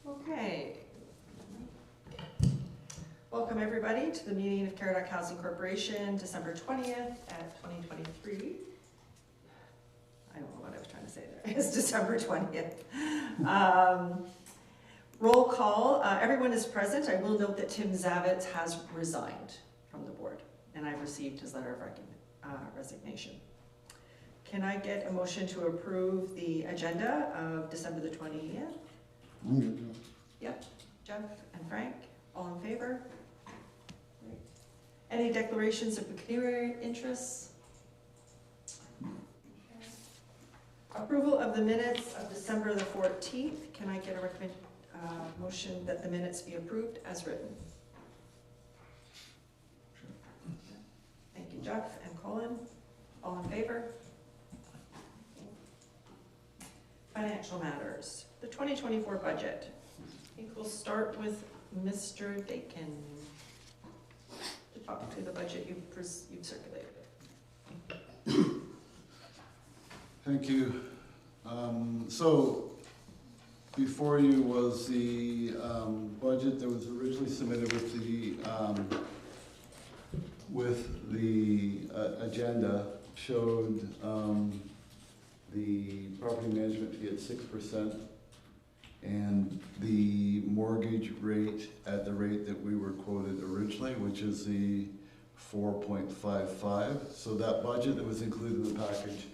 Okay. Welcome everybody to the meeting of Caradoc Housing Corporation, December 20th at 2023. I don't know what I was trying to say there. It's December 20th. Roll call. Everyone is present. I will note that Tim Zavitz has resigned from the board, and I've received his letter of resignation. Can I get a motion to approve the agenda of December the 20th? Yep. Jeff and Frank, all in favor? Great. Any declarations of pecuniary interests? Approval of the minutes of December the 14th. Can I get a motion that the minutes be approved as written? Thank you, Jeff and Colin. All in favor? Financial matters. The 2024 budget. I think we'll start with Mr. Dakin to talk to the budget you've circulated. Thank you. So before you was the budget that was originally submitted with the agenda. Showed the property management fee at 6% and the mortgage rate at the rate that we were quoted originally, which is the 4.55. So that budget that was included in the package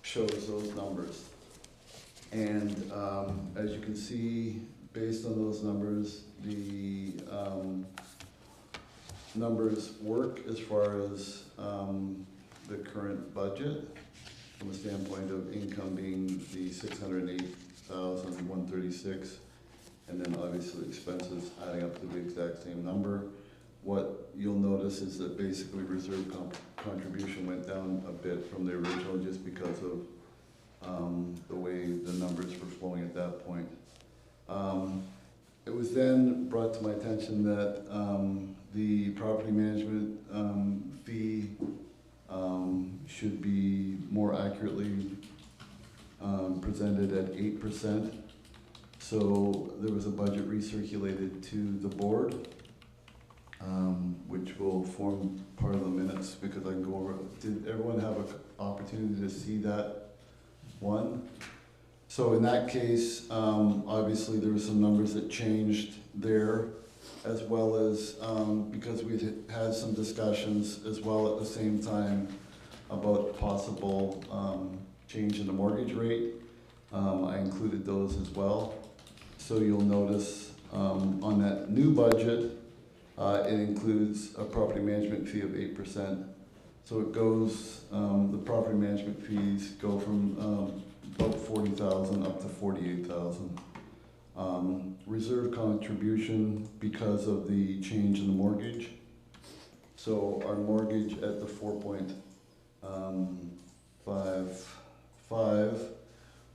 shows those numbers. And as you can see, based on those numbers, the numbers work as far as the current budget from a standpoint of income being the 608,136, and then obviously expenses adding up to the exact same number. What you'll notice is that basically reserve contribution went down a bit from the original just because of the way the numbers were flowing at that point. It was then brought to my attention that the property management fee should be more accurately presented at 8%. So there was a budget recirculated to the board, which will form part of the minutes because I can go over. Did everyone have an opportunity to see that one? So in that case, obviously there were some numbers that changed there, as well as because we had some discussions as well at the same time about possible change in the mortgage rate. I included those as well. So you'll notice on that new budget, it includes a property management fee of 8%. So it goes, the property management fees go from about 40,000 up to 48,000. Reserve contribution because of the change in the mortgage. So our mortgage at the 4.55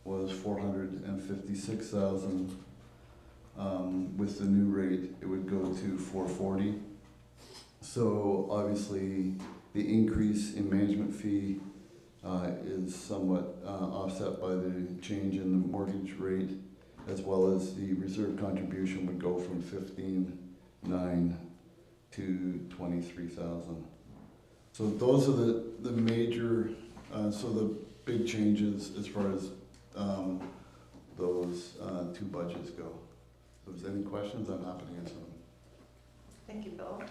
was 456,000. With the new rate, it would go to 440. So obviously, the increase in management fee is somewhat offset by the change in the mortgage rate, as well as the reserve contribution would go from 15,900 to 23,000. So those are the major, so the big changes as far as those two budgets go. So if there's any questions, I'm happy to answer them. Thank you, Bill.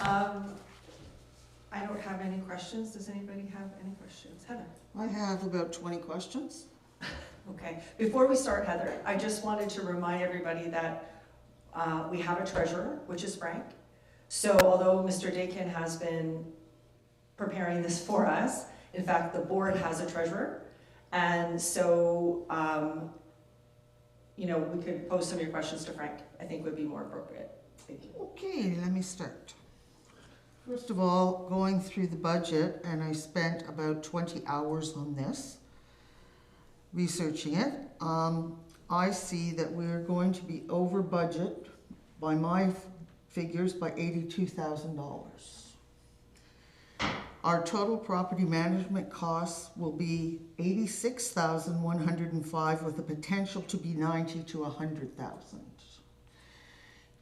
I don't have any questions. Does anybody have any questions? Heather? I have about 20 questions. Okay. Before we start, Heather, I just wanted to remind everybody that we have a treasurer, which is Frank. So although Mr. Dakin has been preparing this for us, in fact, the board has a treasurer. And so, you know, we could pose some of your questions to Frank, I think would be more appropriate. Thank you. Okay, let me start. First of all, going through the budget, and I spent about 20 hours on this, researching it. I see that we're going to be over budget by my figures by $82,000. Our total property management costs will be 86,105 with the potential to be 90 to 100,000.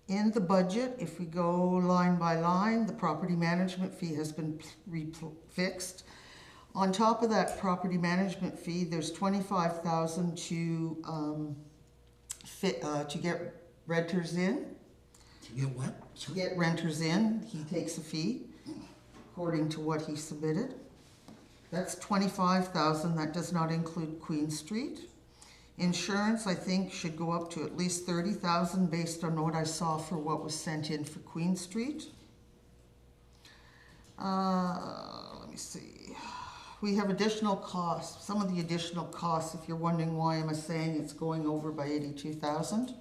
In the budget, if we go line by line, the property management fee has been fixed. On top of that property management fee, there's 25,000 to get renters in. To get what? To get renters in, he takes a fee according to what he submitted. That's 25,000. That does not include Queen Street. Insurance, I think, should go up to at least 30,000 based on what I saw for what was sent in for Queen Street. Let me see. We have additional costs. Some of the additional costs, if you're wondering why am I saying it's going over by 82,000.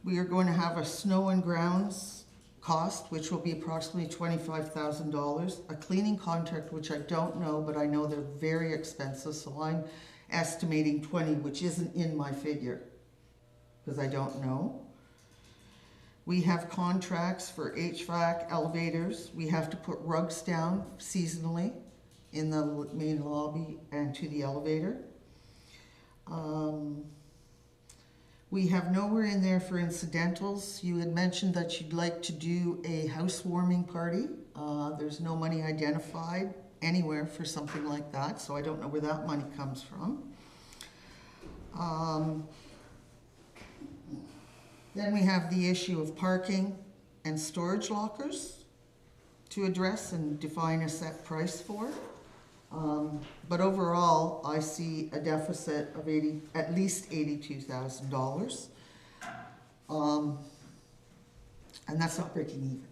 We are going to have a snow and grounds cost, which will be approximately $25,000. A cleaning contract, which I don't know, but I know they're very expensive, so I'm estimating 20, which isn't in my figure, because I don't know. We have contracts for HVAC, elevators. We have to put rugs down seasonally in the main lobby and to the elevator. We have nowhere in there for incidentals. You had mentioned that you'd like to do a housewarming party. There's no money identified anywhere for something like that, so I don't know where that money comes from. Then we have the issue of parking and storage lockers to address and define a set price for. But overall, I see a deficit of at least $82,000. And that's not breaking even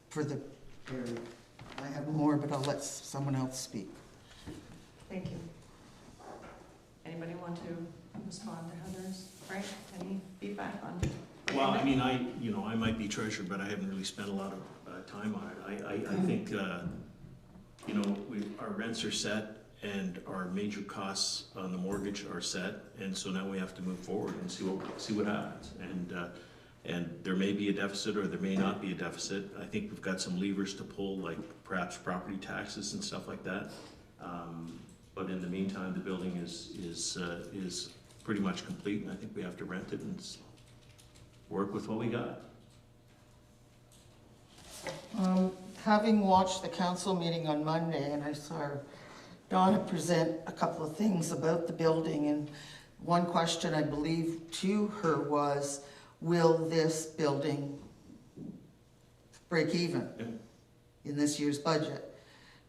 for the area. I have more, but I'll let someone else speak. Thank you. Anybody want to respond to Heather's? Frank, any feedback on? Well, I mean, I might be treasurer, but I haven't really spent a lot of time on it. I think, our rents are set and our major costs on the mortgage are set, and so now we have to move forward and see what happens. And there may be a deficit or there may not be a deficit. I think we've got some levers to pull, like perhaps property taxes and stuff like that. But in the meantime, the building is pretty much complete, and I think we have to rent it and work with what we got. Having watched the council meeting on Monday, and I saw Donna present a couple of things about the building, and one question I believe to her was, will this building break even in this year's budget?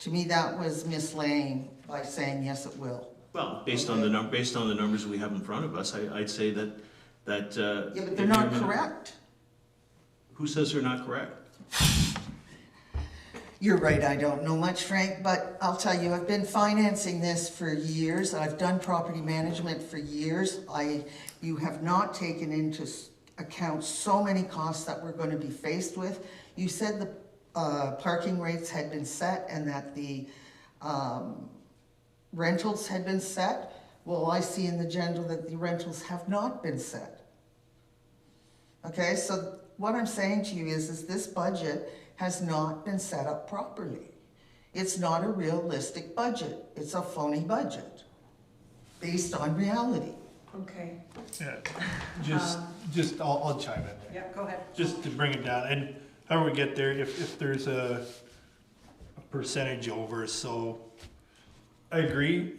To me, that was mislaying by saying yes, it will. Well, based on the numbers we have in front of us, I'd say that. Yeah, but they're not correct. Who says they're not correct? You're right, I don't know much, Frank, but I'll tell you, I've been financing this for years. I've done property management for years. You have not taken into account so many costs that we're going to be faced with. You said the parking rates had been set and that the rentals had been set. Well, I see in the agenda that the rentals have not been set. Okay, so what I'm saying to you is this budget has not been set up properly. It's not a realistic budget. It's a phony budget based on reality. Okay. Yeah, I'll chime in there. Yeah, go ahead. Just to bring it down, and how we get there, if there's a percentage over, so I agree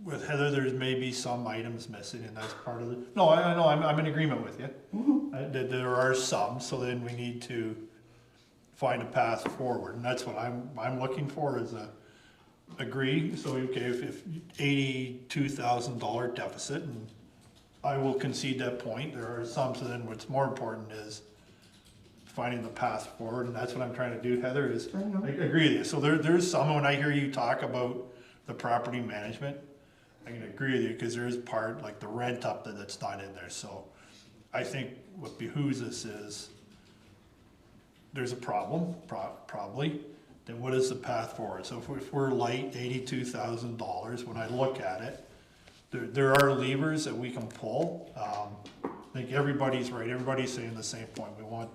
with Heather, there's maybe some items missing, and that's part of the, no, I know, I'm in agreement with you. That there are some, so then we need to find a path forward, and that's what I'm looking for is agree, so okay, if $82,000 deficit, and I will concede that point, there are some, so then what's more important is finding the path forward, and that's what I'm trying to do, Heather, is I agree with you. So there's some, when I hear you talk about the property management, I can agree with you, because there is part, like the rent up that's not in there, so I think what behooves us is, there's a problem, probably, then what is the path forward? So if we're light $82,000, when I look at it, there are levers that we can pull. I think everybody's right, everybody's saying the same point. We want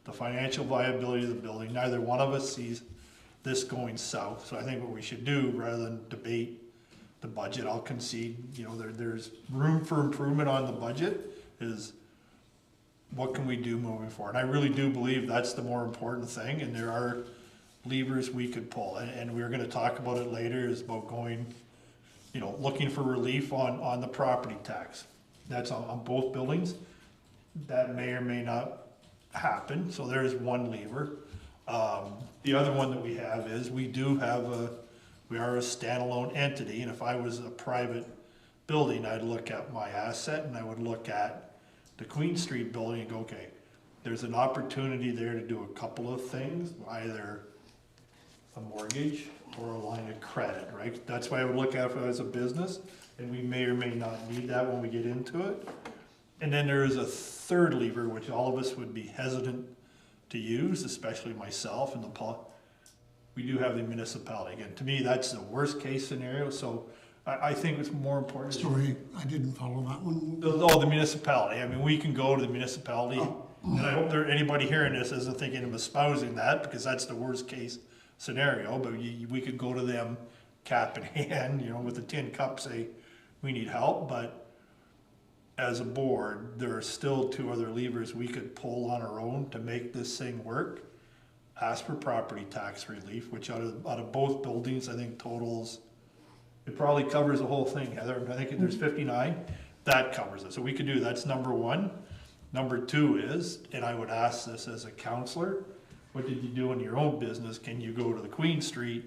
the financial viability of the building. Neither one of us sees this going south. So I think what we should do, rather than debate the budget, I'll concede, you know, there's room for improvement on the budget, is what can we do moving forward? And I really do believe that's the more important thing, and there are levers we could pull, and we're gonna talk about it later, is about going, you know, looking for relief on the property tax. That's on both buildings. That may or may not happen, so there's one lever. The other one that we have is, we are a standalone entity, and if I was a private building, I'd look at my asset and I would look at the Queen Street building and go, okay, there's an opportunity there to do a couple of things, either a mortgage or a line of credit, right? That's why I would look at it as a business, and we may or may not need that when we get into it. And then there is a third lever, which all of us would be hesitant to use, especially myself and we do have the municipality. Again, to me, that's the worst case scenario, so I think it's more important. Sorry, I didn't follow that one. The municipality. I mean, we can go to the municipality, and I hope anybody hearing this isn't thinking of espousing that, because that's the worst case scenario, but we could go to them cap in hand, you know, with a tin cup, say, we need help, but as a board, there are still two other levers we could pull on our own to make this thing work. Ask for property tax relief, which out of both buildings, I think totals, it probably covers the whole thing, Heather. I think there's 59, that covers it. So we could do, that's number one. Number two is, and I would ask this as a counselor, what did you do in your own business? Can you go to the Queen Street?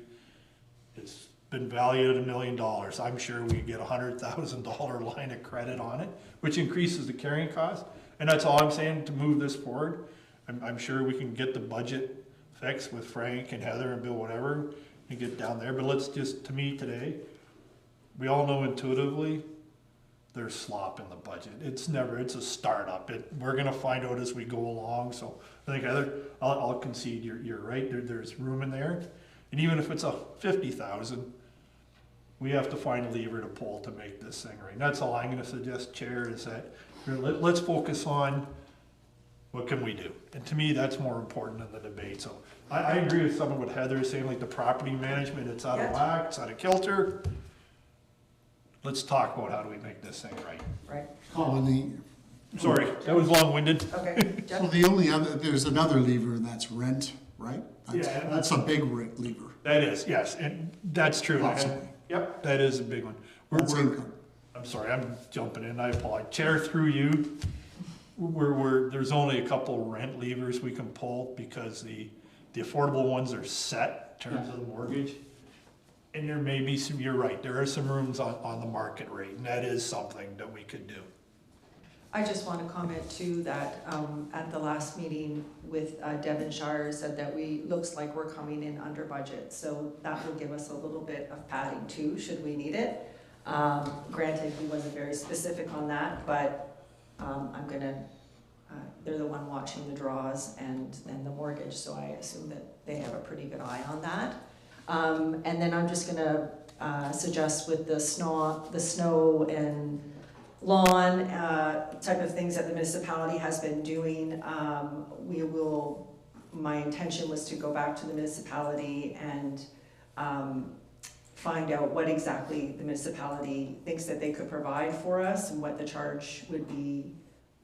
It's been valued at $1 million. I'm sure we could get a $100,000 line of credit on it, which increases the carrying cost. And that's all I'm saying to move this forward. I'm sure we can get the budget fixed with Frank and Heather and Bill, whatever, and get down there. But let's just, to me today, we all know intuitively there's slop in the budget. It's a startup. We're gonna find out as we go along. So I think Heather, I'll concede you're right. There's room in there. And even if it's a 50,000, we have to find a lever to pull to make this thing right. And that's all I'm gonna suggest, Chair, is that let's focus on what can we do? And to me, that's more important than the debate. So I agree with some of what Heather is saying, like the property management, it's out of whack, it's out of kilter. Let's talk about how do we make this thing right. Right, Colony. Sorry, that was long-winded. okay, Jeff? Well, the only other, there's another lever, and that's rent, right? Yeah. That's a big lever. That is, yes, and that's true. Possibly. Yep, that is a big one. That's income. I'm sorry, I'm jumping in, I apologize. Chair, through you, there's only a couple rent levers we can pull, because the affordable ones are set in terms of the mortgage. And there may be some, you're right, there are some rooms on the market rate, and that is something that we could do. I just want to comment too that at the last meeting with Devonshire said that looks like we're coming in under budget. So that will give us a little bit of padding too, should we need it. Granted, he wasn't very specific on that, but they're the one watching the draws and the mortgage, so I assume that they have a pretty good eye on that. And then I'm just gonna suggest with the snow and lawn type of things that the municipality has been doing, my intention was to go back to the municipality and find out what exactly the municipality thinks that they could provide for us and what the charge would be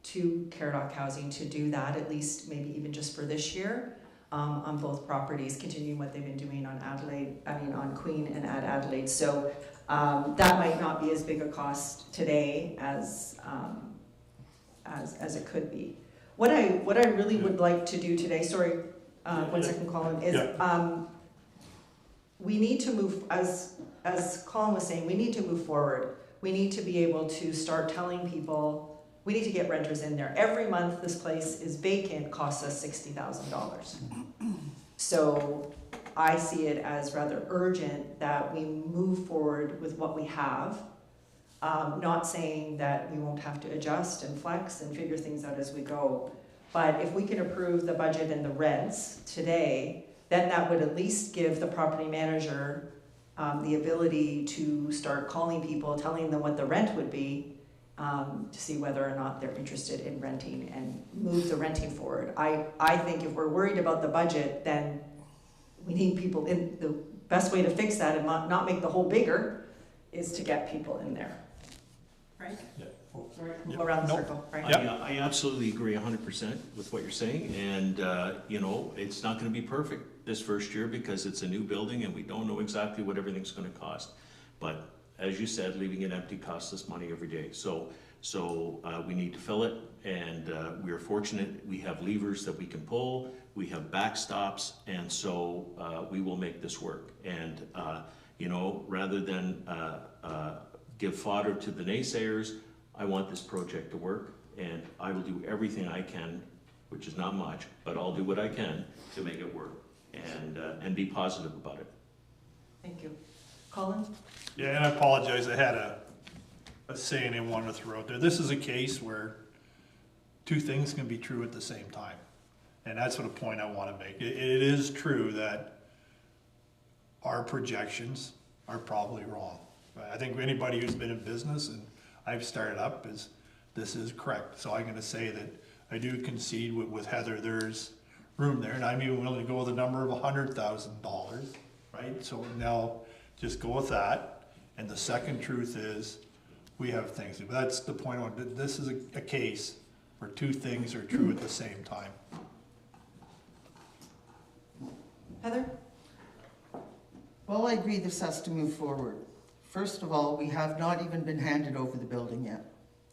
to Caradoc Housing to do that, at least maybe even just for this year, on both properties, continuing what they've been doing on Queen and at Adelaide. So that might not be as big a cost today as it could be. What I really would like to do today, sorry, 1 second, Colin, is we need to move, as Colin was saying, we need to move forward. We need to be able to start telling people, we need to get renters in there. Every month this place is vacant, costs us $60,000. So I see it as rather urgent that we move forward with what we have. Not saying that we won't have to adjust and flex and figure things out as we go. But if we can approve the budget and the rents today, then that would at least give the property manager the ability to start calling people, telling them what the rent would be, to see whether or not they're interested in renting and move the renting forward. I think if we're worried about the budget, then we need people in. The best way to fix that and not make the hole bigger is to get people in there. Right? Yeah. Sorry, we'll go around the Nope. circle, right? I absolutely agree 100% with what you're saying, and, it's not gonna be perfect this first year because it's a new building and we don't know exactly what everything's gonna cost. But as you said, leaving it empty costs us money every day, so we need to fill it, and we are fortunate, we have levers that we can pull, we have backstops, and so we will make this work. And, rather than give fodder to the naysayers, I want this project to work, and I will do everything I can, which is not much, but I'll do what I can to make it work, and be positive about it. Thank you. Colin? Yeah, and I apologize, I had a saying I wanted to throw out there. This is a case where two things can be true at the same time. And that's what a point I want to make. It is true that our projections are probably wrong. I think anybody who's been in business, and I've started up, this is correct. So I'm going to say that I do concede with Heather, there's room there, and I'm even willing to go with a number of $100,000, right? So now just go with that. And the second truth is we have things. But that's the point I want. This is a case where two things are true at the same time. Heather? Well, I agree this has to move forward. First of all, we have not even been handed over the building yet,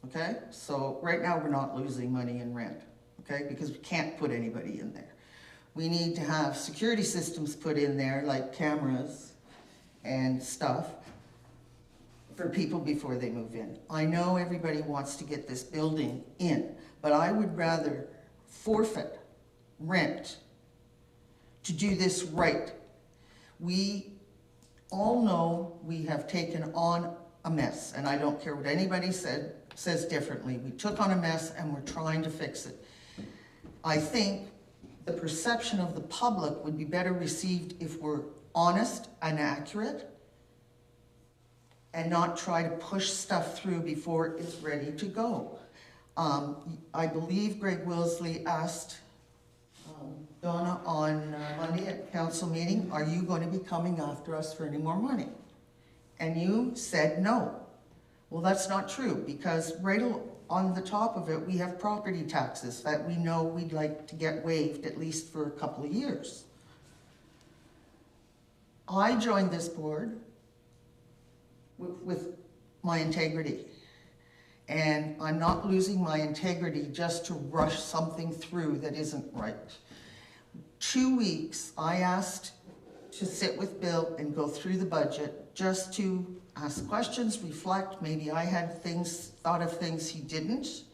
okay? So right now, we're not losing money in rent, okay? Because we can't put anybody in there. We need to have security systems put in there, like cameras and stuff, for people before they move in. I know everybody wants to get this building in, but I would rather forfeit rent to do this right. We all know we have taken on a mess, and I don't care what anybody says differently. We took on a mess and we're trying to fix it. I think the perception of the public would be better received if we're honest and accurate and not try to push stuff through before it's ready to go. I believe Greg Wilsley asked Donna on Monday at council meeting, are you going to be coming after us for any more money? And you said no. Well, that's not true, because right on the top of it, we have property taxes that we know we'd like to get waived at least for a couple of years. I joined this board with my integrity. And I'm not losing my integrity just to rush something through that isn't right. 2 weeks, I asked to sit with Bill and go through the budget just to ask questions, reflect. Maybe I had thought of things he didn't.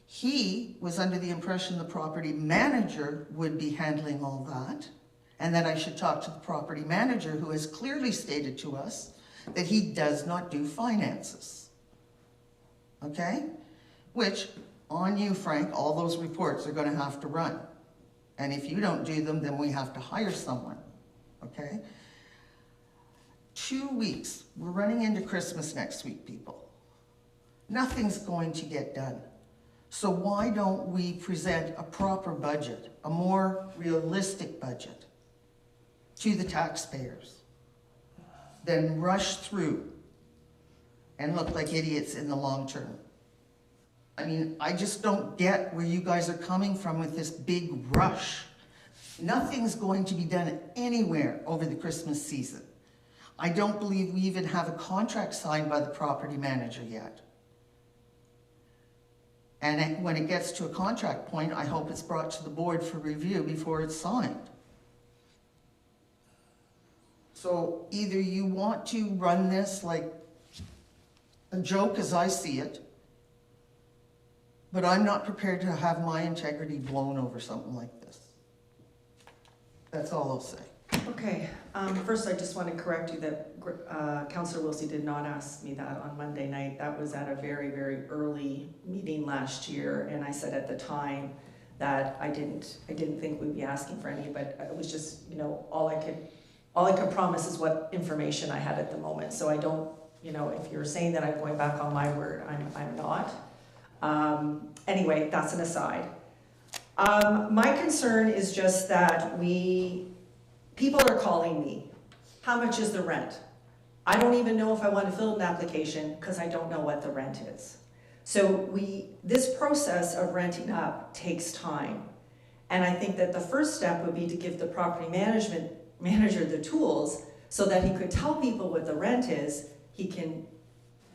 He was under the impression the property manager would be handling all that, and that I should talk to the property manager, who has clearly stated to us that he does not do finances. Okay? Which, on you, Frank, all those reports are going to have to run. And if you don't do them, then we have to hire someone. Okay? 2 weeks. We're running into Christmas next week, people. Nothing's going to get done. So why don't we present a proper budget, a more realistic budget to the taxpayers, then rush through and look like idiots in the long term? I mean, I just don't get where you guys are coming from with this big rush. Nothing's going to be done anywhere over the Christmas season. I don't believe we even have a contract signed by the property manager yet. And when it gets to a contract point, I hope it's brought to the board for review before it's signed. So either you want to run this like a joke as I see it, but I'm not prepared to have my integrity blown over something like this. That's all I'll say. Okay, first I just want to correct you that Councillor Wilsey did not ask me that on Monday night. That was at a very, very early meeting last year, and I said at the time that I didn't think we'd be asking for any, but it was just, all I could promise is what information I had at the moment. So I don't, if you're saying that I'm going back on my word, I'm not. Anyway, that's an aside. My concern is just that people are calling me. How much is the rent? I don't even know if I want to fill an application because I don't know what the rent is. So this process of renting up takes time. And I think that the first step would be to give the property manager the tools so that he could tell people what the rent is. He can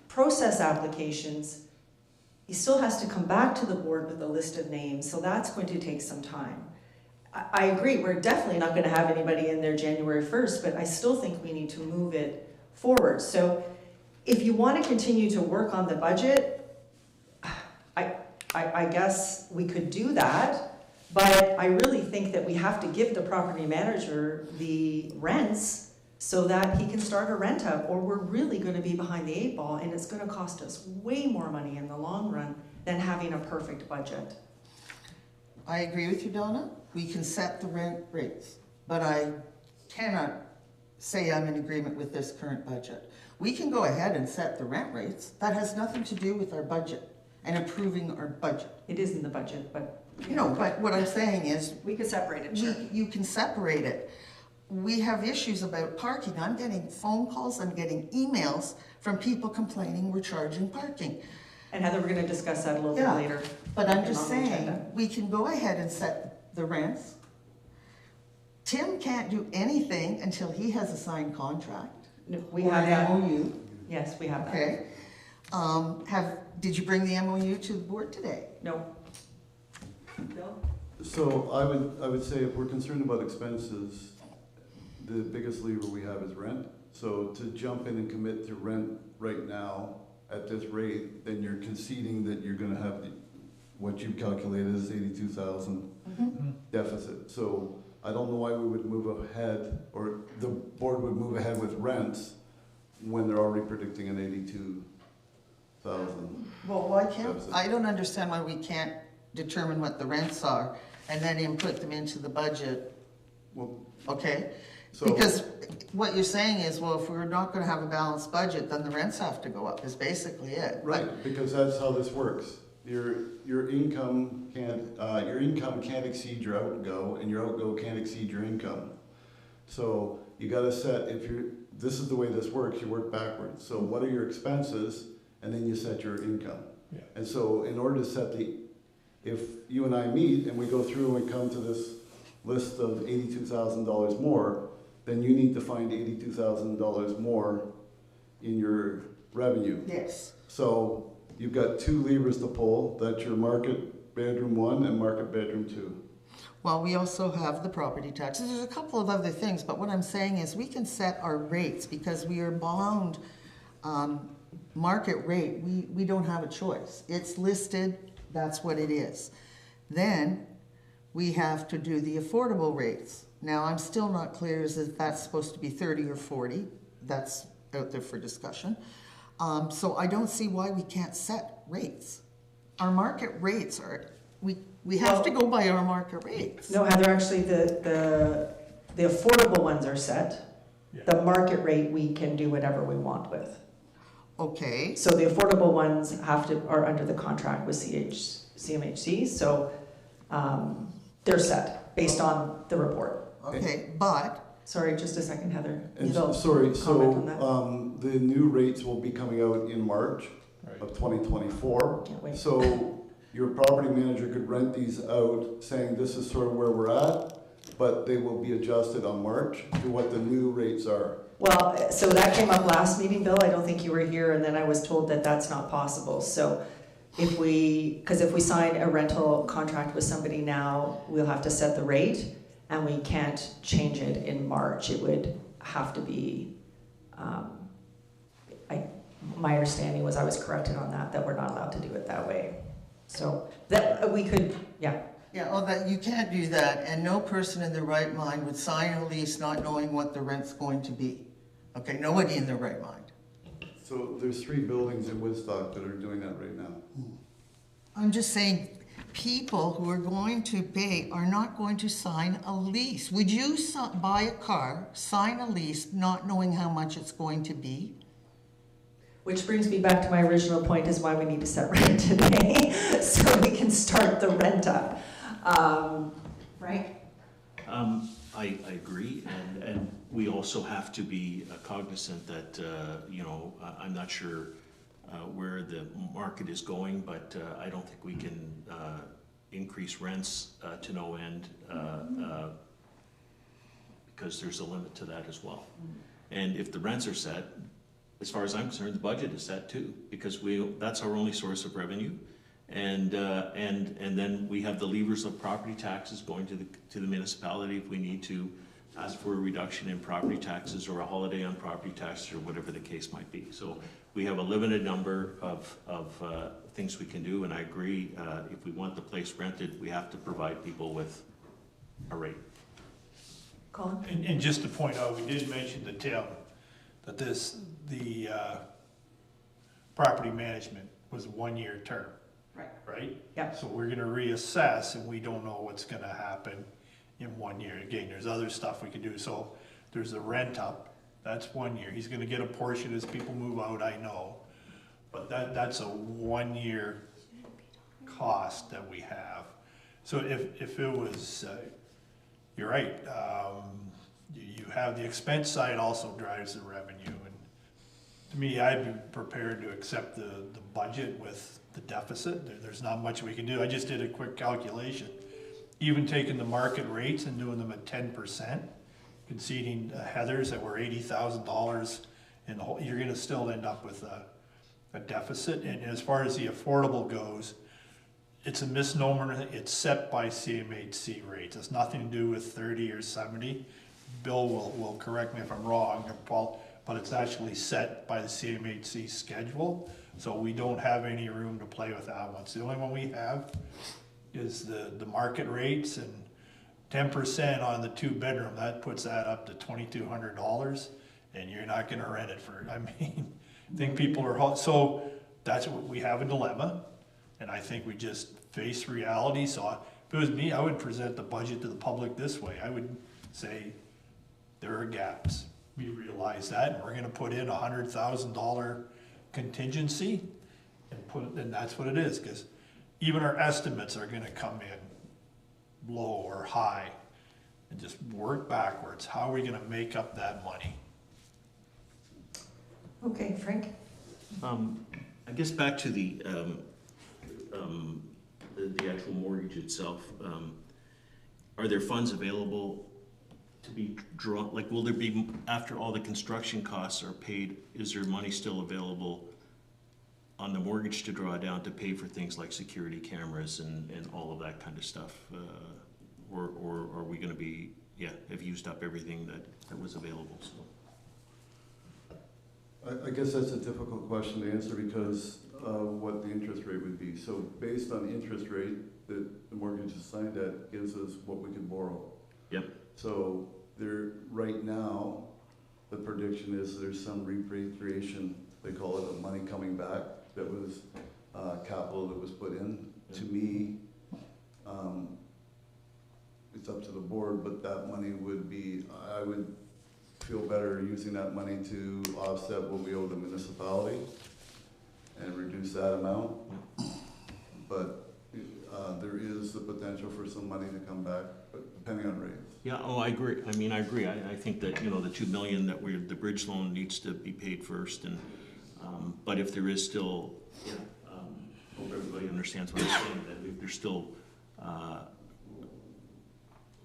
process applications. He still has to come back to the board with a list of names, so that's going to take some time. I agree, we're definitely not gonna have anybody in there January 1st, but I still think we need to move it forward. So if you wanna continue to work on the budget, I guess we could do that, but I really think that we have to give the property manager the rents so that he can start a rent up, or we're really gonna be behind the 8 ball, and it's gonna cost us way more money in the long run than having a perfect budget. I agree with you, Donna. We can set the rent rates, but I cannot say I'm in agreement with this current budget. We can go ahead and set the rent rates. That has nothing to do with our budget and approving our budget. It is in the budget, but. No, but what I'm saying is, We could separate it, sure. you can separate it. We have issues about parking. I'm getting phone calls, I'm getting emails from people complaining we're charging parking. And Heather, we're gonna discuss that a little bit Yeah. later. But I'm just On the saying, agenda. we can go ahead and set the rents. Tim can't do anything until he has a signed contract. No, we or have an that. MOU, Yes, we have that. okay? Did you bring the MOU to the board today? No. Bill? So I would say if we're concerned about expenses, the biggest lever we have is rent. So to jump in and commit to rent right now at this rate, then you're conceding that you're gonna have what you've calculated as 82,000 deficit. So I don't know why we would move ahead, or the board would move ahead with rents when they're already predicting an 82,000. Well, why can't, I don't understand why we can't determine what the rents are and then input them into the budget, Well, okay? so. Because what you're saying is, well, if we're not gonna have a balanced budget, then the rents have to go up, is basically it. Right, because that's how this works. Your income can't exceed your outgo, and your outgo can't exceed your income. So you gotta set, this is the way this works, you work backwards. So what are your expenses, and then you set your income. Yeah. And so in order to set if you and I meet and we go through and we come to this list of $82,000 more, then you need to find $82,000 more in your revenue. Yes. So you've got two levers to pull, that's your market bedroom 1 and market bedroom 2. Well, we also have the property taxes. There's a couple of other things, but what I'm saying is we can set our rates because we are bound, market rate. We don't have a choice. It's listed, that's what it is. Then we have to do the affordable rates. Now, I'm still not clear as if that's supposed to be 30 or 40. That's out there for discussion. So I don't see why we can't set rates. Our market rates are, we have to go by our market rates. No, Heather, actually, the affordable ones are set. Yeah. The market rate, we can do whatever we want with. Okay, So the affordable ones are under the contract with CMHC, so they're set based on the report. okay, but, Sorry, just a second, Heather. And You'll sorry, comment on so the new rates will be coming out in March Right. of 2024. Can't wait. So your property manager could rent these out, saying this is sort of where we're at, but they will be adjusted on March to what the new rates are. Well, so that came up last meeting, Bill, I don't think you were here, and then I was told that that's not possible. So if we sign a rental contract with somebody now, we'll have to set the rate, and we can't change it in March. It would have to be, my understanding was I was corrected on that we're not allowed to do it that way. So that, we could, yeah. yeah, oh, that, you can't do that, and no person in their right mind would sign a lease not knowing what the rent's going to be. Okay, nobody in their right mind. So there's 3 buildings in Woodstock that are doing that right now. I'm just saying, people who are going to pay are not going to sign a lease. Would you buy a car, sign a lease, not knowing how much it's going to be? Which brings me back to my original point is why we need to set rent today, so we can start the rent up. Frank? I agree, and we also have to be cognizant that, I'm not sure where the market is going, but I don't think we can increase rents to no end because there's a limit to that as well. And if the rents are set, as far as I'm concerned, the budget is set too, because that's our only source of revenue. And then we have the levers of property taxes going to the municipality if we need to ask for a reduction in property taxes or a holiday on property taxes or whatever the case might be. So we have a limited number of things we can do, and I agree, if we want the place rented, we have to provide people with a rate. Colin? And just to point out, we did mention to Tim that the property management was a 1-year term. Right? Yeah. So we're gonna reassess, and we don't know what's gonna happen in 1 year. Again, there's other stuff we can do. So there's a rent up, that's 1 year. He's gonna get a portion as people move out, I know. But that's a 1-year cost that we have. So if it was, you're right, you have the expense side also drives the revenue. And to me, I'd be prepared to accept the budget with the deficit. There's not much we can do. I just did a quick calculation. Even taking the market rates and doing them at 10%, conceding Heathers that were $80,000 in the whole, you're gonna still end up with a deficit. And as far as the affordable goes, it's a misnomer. It's set by CMHC rates. It's nothing to do with 30 or 70. Bill will correct me if I'm wrong, Paul, but it's actually set by the CMHC schedule. So we don't have any room to play with that one. So the only one we have is the market rates, and 10% on the 2-bedroom, that puts that up to $2,200, and you're not gonna rent it for, I think people are, so that's what, we have a dilemma, and I think we just face reality. So if it was me, I would present the budget to the public this way. I would say, there are gaps. We realize that, and we're gonna put in $100,000 contingency and that's what it is, because even our estimates are gonna come in low or high, and just work backwards. How are we gonna make up that money? Okay, Frank? I guess back to the actual mortgage itself. Are there funds available to be drawn? Like, will there be, after all the construction costs are paid, is there money still available on the mortgage to draw down to pay for things like security cameras and all of that kind of stuff? Or are we gonna be, have used up everything that was available, so? I guess that's a difficult question to answer because what the interest rate would be. So based on the interest rate that the mortgage is signed at gives us what we can borrow. Yep. So there, right now, the prediction is there's some repatriation, they call it, of money coming back that was capital that was put in. Yeah. To me, it's up to the board, but that money would be, I would feel better using that money to offset what we owe the municipality and reduce that amount. But there is the potential for some money to come back, but depending on rates. Yeah, I agree. I agree. I think that, the 2 million that the bridge loan needs to be paid first, and, but if there is still, hope everybody understands what I'm saying, that if there's still,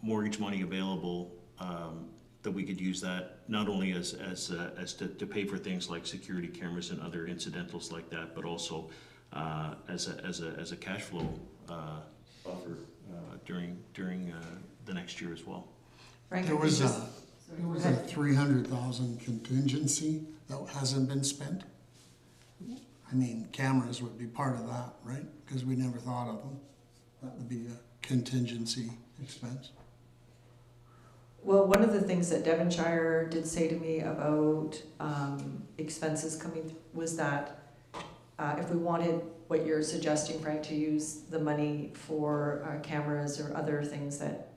mortgage money available, that we could use that not only as to pay for things like security cameras and other incidentals like that, but also as a cash flow buffer during the next year as well. Frank, There was just- a 300,000 contingency that hasn't been spent. I mean, cameras would be part of that, right? Because we never thought of them. That would be a contingency expense. Well, one of the things that Devonshire did say to me about expenses coming was that if we wanted what you're suggesting, Frank, to use the money for cameras or other things that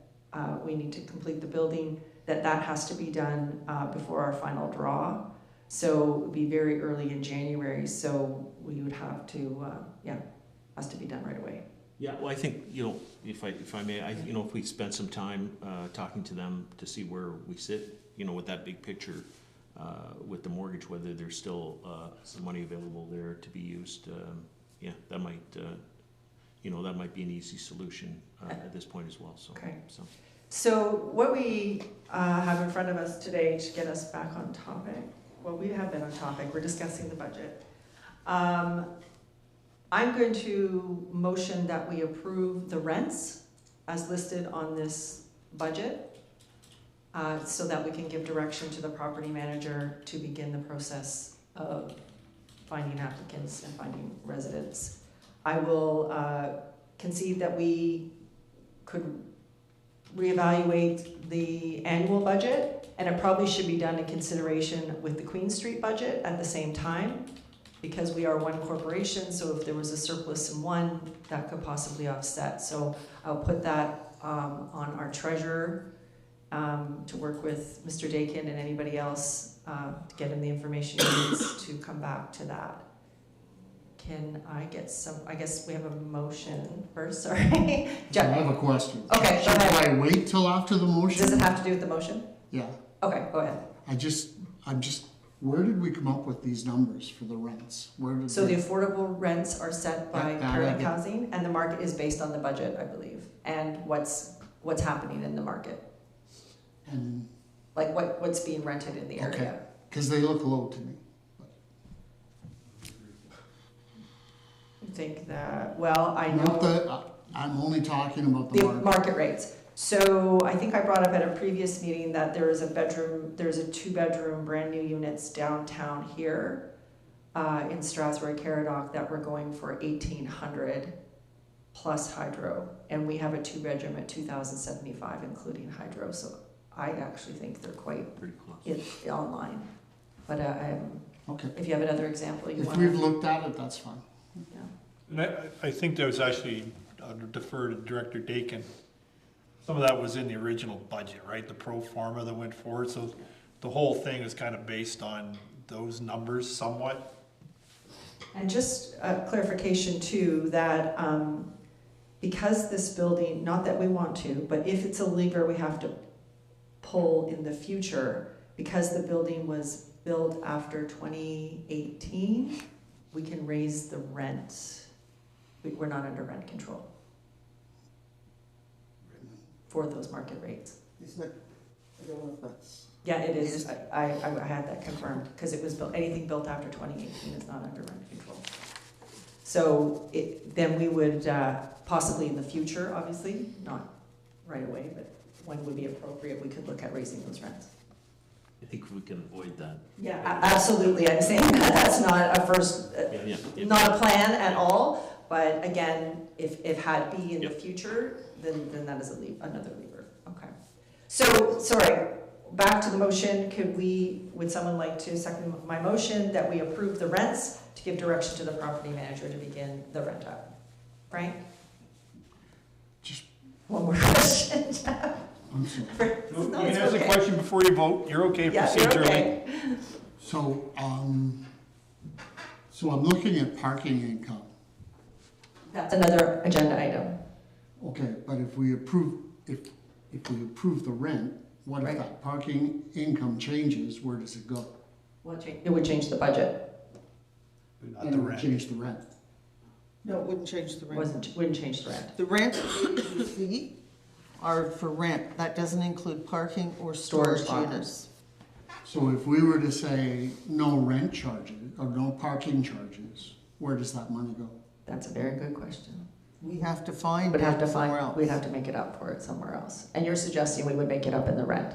we need to complete the building, that has to be done before our final draw. So it would be very early in January, so we would have to, has to be done right away. Yeah, well, I think, if I may, if we spend some time, talking to them to see where we sit, with that big picture, with the mortgage, whether there's still, some money available there to be used, that might, that might be an easy solution, at this point as well, so. Okay. So, So what we have in front of us today to get us back on topic, well, we have been on topic, we're discussing the budget. I'm going to motion that we approve the rents as listed on this budget, so that we can give direction to the property manager to begin the process of finding applicants and finding residents. I will concede that we could reevaluate the annual budget, and it probably should be done in consideration with the Queen Street budget at the same time, because we are one corporation, so if there was a surplus in one, that could possibly offset. So I'll put that on our treasurer to work with Mr. Dakin and anybody else to get him the information he needs to come back to that. Can I get I guess we have a motion first, sorry. I have a question. Okay, go ahead. Should I wait till after the motion? Does it have to do with the motion? Yeah, Okay, go ahead. where did we come up with these numbers for the rents? Where did So the we- affordable rents are set by That I Caradoc get. Housing, and the market is based on the budget, I believe, and what's happening in the market, And, like what's being rented in the area. Okay. because they look low to me. I think that, well, I know. Not that, I'm only talking about the The market. market rates. So I think I brought up at a previous meeting that there's a 2-bedroom, brand new units downtown here, in Strathroy-Caradoc that we're going for 1,800 plus hydro. And we have a 2-bedroom at 2,075 including hydro, so I actually think they're quite pretty close. online. But Okay, if you have another example you if want we've to. looked at it, that's fine. Yeah. And I think there was actually, I'll defer to Director Dakin, some of that was in the original budget, right? The pro forma that went forward, so the whole thing is kind of based on those numbers somewhat. And just a clarification too, that because this building, not that we want to, but if it's a lever we have to pull in the future, because the building was built after 2018, we can raise the rent. We're not under rent control for those market rates. Isn't it? I don't know if that's. Yeah, it is. I had that confirmed, because it was built, anything built after 2018 is not under rent control. So then we would possibly in the future, obviously, not right away, but when would be appropriate, we could look at raising those rents. I think we can avoid that. Yeah, absolutely. I'm saying that's not a first, Yeah. not a plan at all. But again, if had be in the Yep. future, then that is another lever. Okay. So, sorry, back to the motion. Would someone like to second my motion that we approve the rents to give direction to the property manager to begin the rent up? Frank? Just- One more question. I'm sorry. You No, can it's ask a okay. question before you vote, you're okay Yeah, you're procedurally. okay. So, so I'm looking at parking income. That's another agenda item. Okay, but if we approve the rent, what if Right. that parking income changes, where does it go? Well, it would change the budget. Not And the it would rent. change the rent. No, it wouldn't change the rent. Wouldn't change the rent. The rent and the fee are for rent. That doesn't include parking or storage Storage units. So if we were to say no rent charges, or no parking charges, where does that money go? That's a very good question. We have to find We'd have it to somewhere else. we'd have to make it up for it somewhere else. And you're suggesting we would make it up in the rent.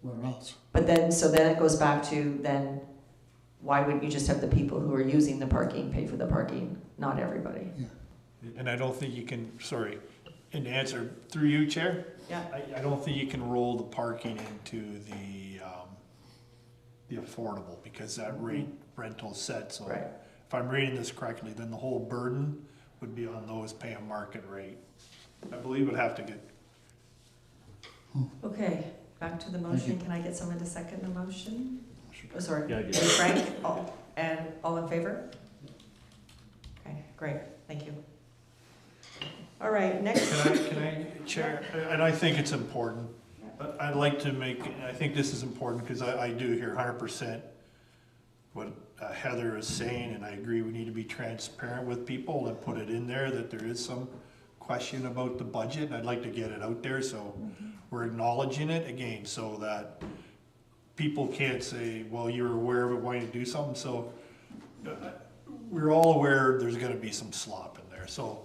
Where else? But then it goes back to then, why wouldn't you just have the people who are using the parking pay for the parking, not everybody? And I don't think you can, sorry, in answer through you, Chair, Yeah. I don't think you can roll the parking into the affordable, because that rate rental's set, so. Right. If I'm reading this correctly, then the whole burden would be on those paying market rate. I believe it'd have to get, Okay, back to the motion. Can I get someone to second the motion? Oh, sorry. Yeah, I did. Frank, and all in favor? Okay, great, thank you. All right, next. Can I, Chair, and I think it's important. I'd like to make, I think this is important because I do hear 100% what Heather is saying, and I agree we need to be transparent with people and put it in there that there is some question about the budget. I'd like to get it out there so we're acknowledging it again so that people can't say, well, you're aware of it, why didn't you do something? So we're all aware there's gonna be some slop in there. So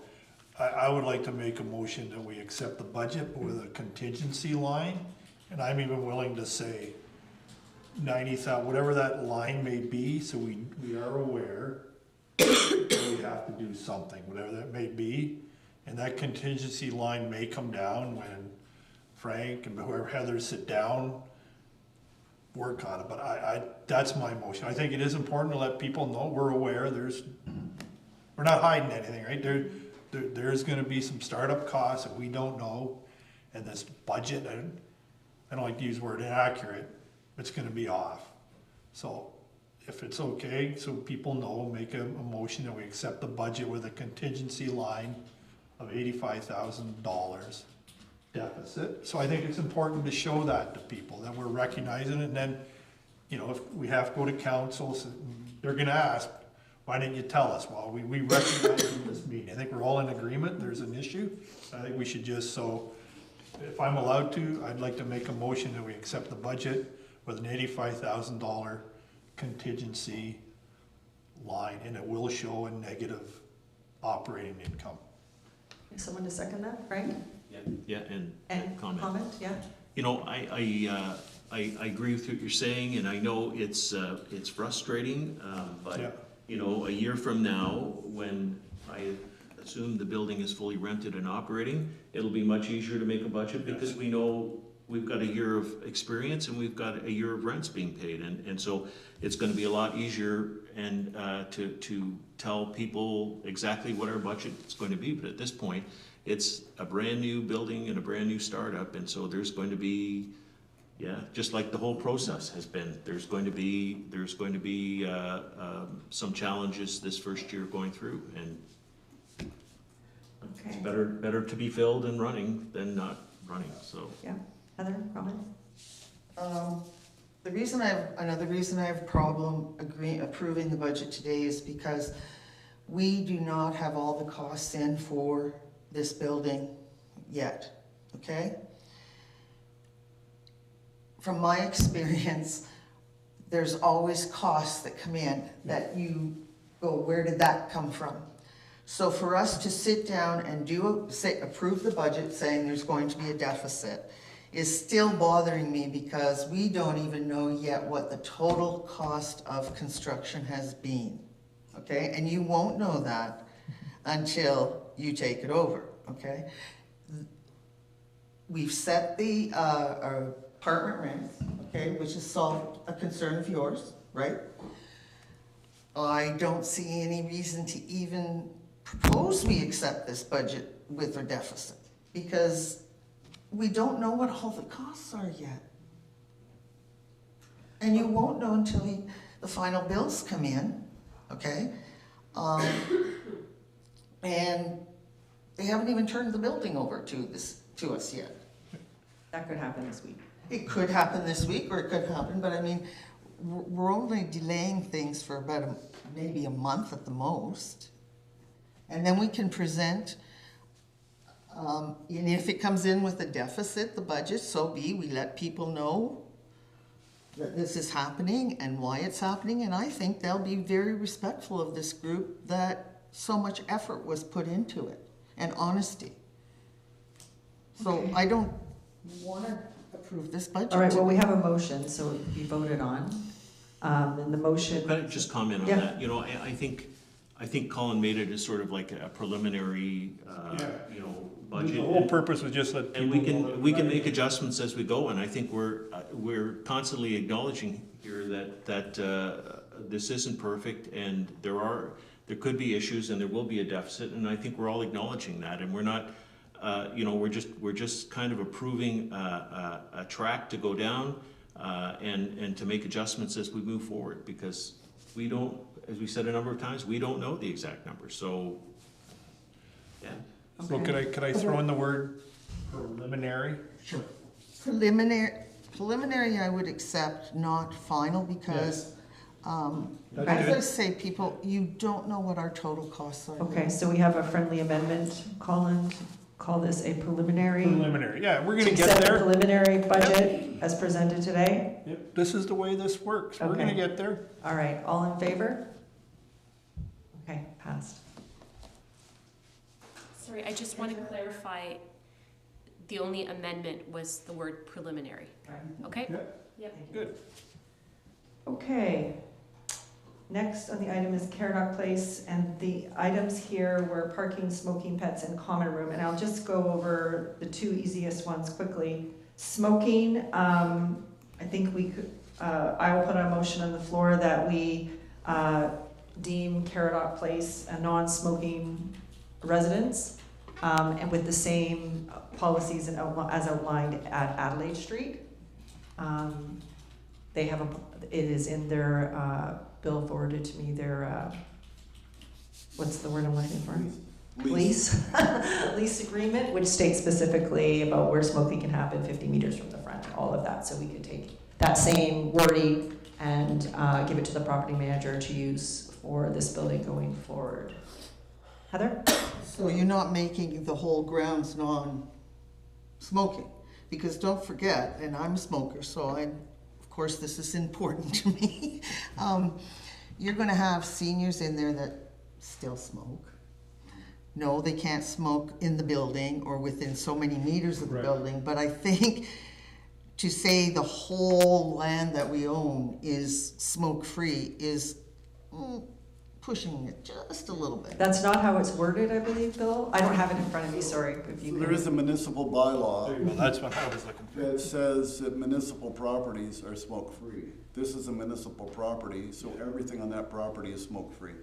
I would like to make a motion that we accept the budget with a contingency line, and I'm even willing to say 90,000, whatever that line may be, so we are aware that we have to do something, whatever that may be. And that contingency line may come down when Frank and whoever Heather sit down, work on it, but that's my motion. I think it is important to let people know we're aware we're not hiding anything, right? There's gonna be some startup costs that we don't know, and this budget, I don't like to use the word inaccurate, it's gonna be off. So if it's okay, so people know, make a motion that we accept the budget with a contingency line of $85,000 deficit. So I think it's important to show that to people, that we're recognizing it, and then, you know, if we have to go to council, so they're gonna ask, why didn't you tell us? Well, we recognize in this meeting. I think we're all in agreement, there's an issue. I think we should just, so, if I'm allowed to, I'd like to make a motion that we accept the budget with an $85,000 contingency line, and it will show a negative operating income. Someone to second that, Frank? Yeah, and comment. Yeah? You know, I agree with what you're saying, and I know it's frustrating, but, Yeah. you know, a year from now, when I assume the building is fully rented and operating, it'll be much easier to make a budget because we know we've got a year of experience and we've got a year of rents being paid, and so it's gonna be a lot easier and to tell people exactly what our budget is going to be. But at this point, it's a brand new building and a brand new startup, and so there's going to be, yeah, just like the whole process has been, there's going to be some challenges this first year going through, and it's Okay. better to be filled and running than not running, so. Yeah. Heather, comment? Another reason I have a problem approving the budget today is because we do not have all the costs in for this building yet, okay? From my experience, there's always costs that come in that you go, where did that come from? So for us to sit down and approve the budget saying there's going to be a deficit is still bothering me because we don't even know yet what the total cost of construction has been, okay? And you won't know that until you take it over, okay? We've set the apartment rents, okay, which has solved a concern of yours, right? I don't see any reason to even propose we accept this budget with a deficit because we don't know what all the costs are yet. And you won't know until the final bills come in, okay? And they haven't even turned the building over to us yet. That could happen this week. It could happen this week, or it could happen, but I mean, we're only delaying things for about maybe a month at the most. And then we can present, and if it comes in with a deficit, the budget, so be, we let people know that this is happening and why it's happening, and I think they'll be very respectful of this group that so much effort was put into it, and honesty. So Okay. I don't want to approve this budget. All right, well, we have a motion, so it will be voted on. And the motion. Can I just comment on Yeah. that? You know, I think Colin made it as sort of like a preliminary, you know, The budget. whole purpose was just let And people know that we can make adjustments as we go, and I think we're constantly acknowledging here that this isn't perfect, and there could be issues, and there will be a deficit, and I think we're all acknowledging that, and we're not, you know, we're just kind of approving a track to go down, and to make adjustments as we move forward, because we don't, as we said a number of times, we don't know the exact numbers, so, yeah. So Okay. could I throw in the word preliminary? Sure. Preliminary I would accept, not final, because, That's as I good. say, people, you don't know what our total costs are. Okay, so we have a friendly amendment, Colin, call this a preliminary. Preliminary, yeah, we're To gonna get accept the there. preliminary budget as presented today. Yep, this is the way this works. We're gonna Okay. get there. All right, all in favor? Okay, passed. Sorry, I just want to clarify, the only amendment was the word preliminary, okay? Yep. Good. Okay. Next on the item is Caradoc Place, and the items here were parking, smoking, pets, and common room. And I'll just go over the two easiest ones quickly. Smoking, I think we could, I will put a motion on the floor that we deem Caradoc Place a non-smoking residence, and with the same policies and as outlined at Adelaide Street. They have it is in their, Bill forwarded to me their, what's the word I'm looking for? Lease. Lease agreement, which states specifically about where smoking can happen 50 meters from the front, all of that. So we could take that same wording and give it to the property manager to use for this building going forward. Heather? So you're not making the whole grounds non-smoking, because don't forget, and I'm a smoker, so of course this is important to me, you're gonna have seniors in there that still smoke. No, they can't smoke in the building or within so many meters of the Right. building, but I think to say the whole land that we own is smoke-free is pushing it just a little bit. That's not how it's worded, I believe, Bill. I don't have it in front of me, sorry, if you There can. is a municipal There bylaw you go, that's what I was looking for. that says that municipal properties are smoke-free. This is a municipal property, so everything on that property is smoke-free.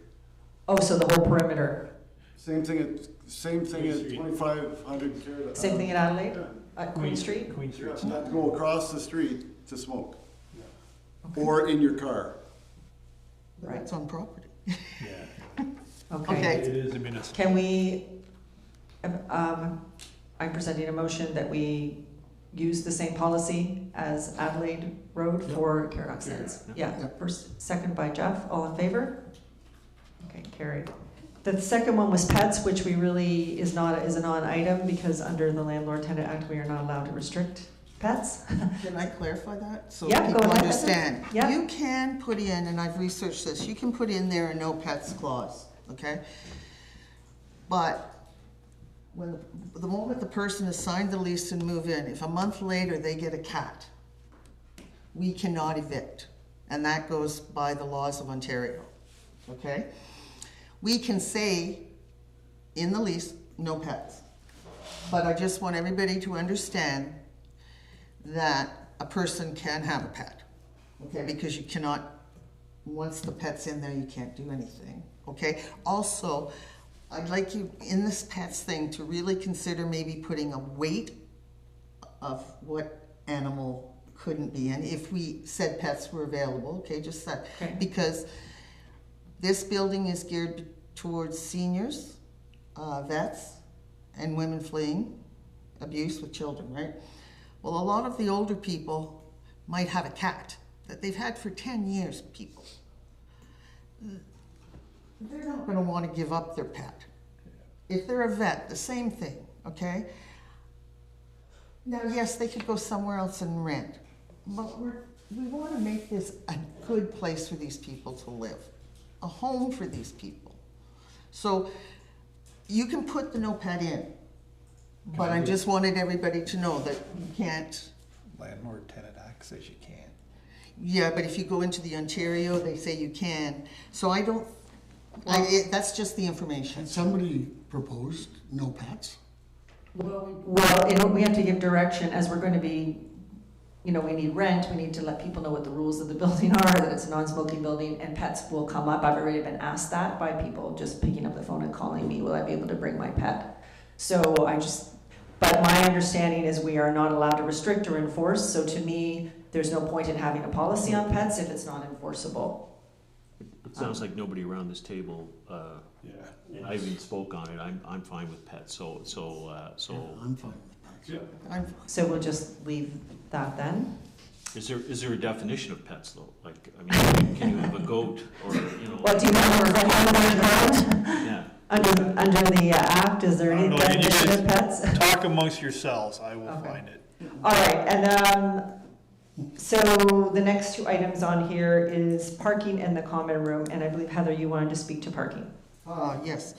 Oh, so the whole perimeter. Same thing at Street. 2500 Caradoc. Same thing in Adelaide, at Queen Street? Queen Street. You have to go across the street to smoke. Or in your car. Right. It's on property. Yeah, Okay. it is a municipal. Can we, I'm presenting a motion that we use the same policy as Adelaide Road for Caradoc Sands. Yeah, first, second by Jeff, all in favor? Okay, carried. The second one was pets, which we really is a non-item because under the Landlord Tenant Act, we are not allowed to restrict pets. Can I clarify that? So Yeah, go people ahead. understand. Yeah. You can put in, and I've researched this, you can put in there a no pets clause, okay? But when, the moment the person has signed the lease and move in, if a month later they get a cat, we cannot evict. And that goes by the laws of Ontario, okay? We can say in the lease, no pets. But I just want everybody to understand that a person can have a pet, okay? Because you cannot, once the pet's in there, you can't do anything, okay? Also, I'd like you, in this pets thing, to really consider maybe putting a weight of what animal couldn't be in, if we said pets were available, okay, just that. Okay. Because this building is geared towards seniors, vets, and women fleeing abuse with children, right? Well, a lot of the older people might have a cat that they've had for 10 years, people. They're not gonna wanna give up their pet. If they're a vet, the same thing, okay? Now, yes, they could go somewhere else and rent, but we wanna make this a good place for these people to live, a home for these people. So you can put the no pet in, but I just wanted everybody to know that you can't. Landlord Tenant Act says you can't. Yeah, but if you go into the Ontario, they say you can. So I don't, that's just the information. Had somebody proposed no pets? Well, we have to give direction as we're going to be, we need rent, we need to let people know what the rules of the building are, that it's a non-smoking building, and pets will come up. I've already been asked that by people just picking up the phone and calling me, will I be able to bring my pet? So but my understanding is we are not allowed to restrict or enforce, so to me, there's no point in having a policy on pets if it's not enforceable. It sounds like nobody around this table, Yeah. I even spoke on it, I'm fine with pets, so, I'm fine with that. Yeah. I'm, So we'll just leave that then? is there a definition of pets though? Like, I mean, can you have a goat or, you know? What, do you have a Yeah, under the act, is there I any don't know, you definition of guys pets? Talk amongst yourselves, I will Okay. find it. All right, and so the next two items on here is parking in the common room, and I believe Heather, you wanted to speak to parking. yes.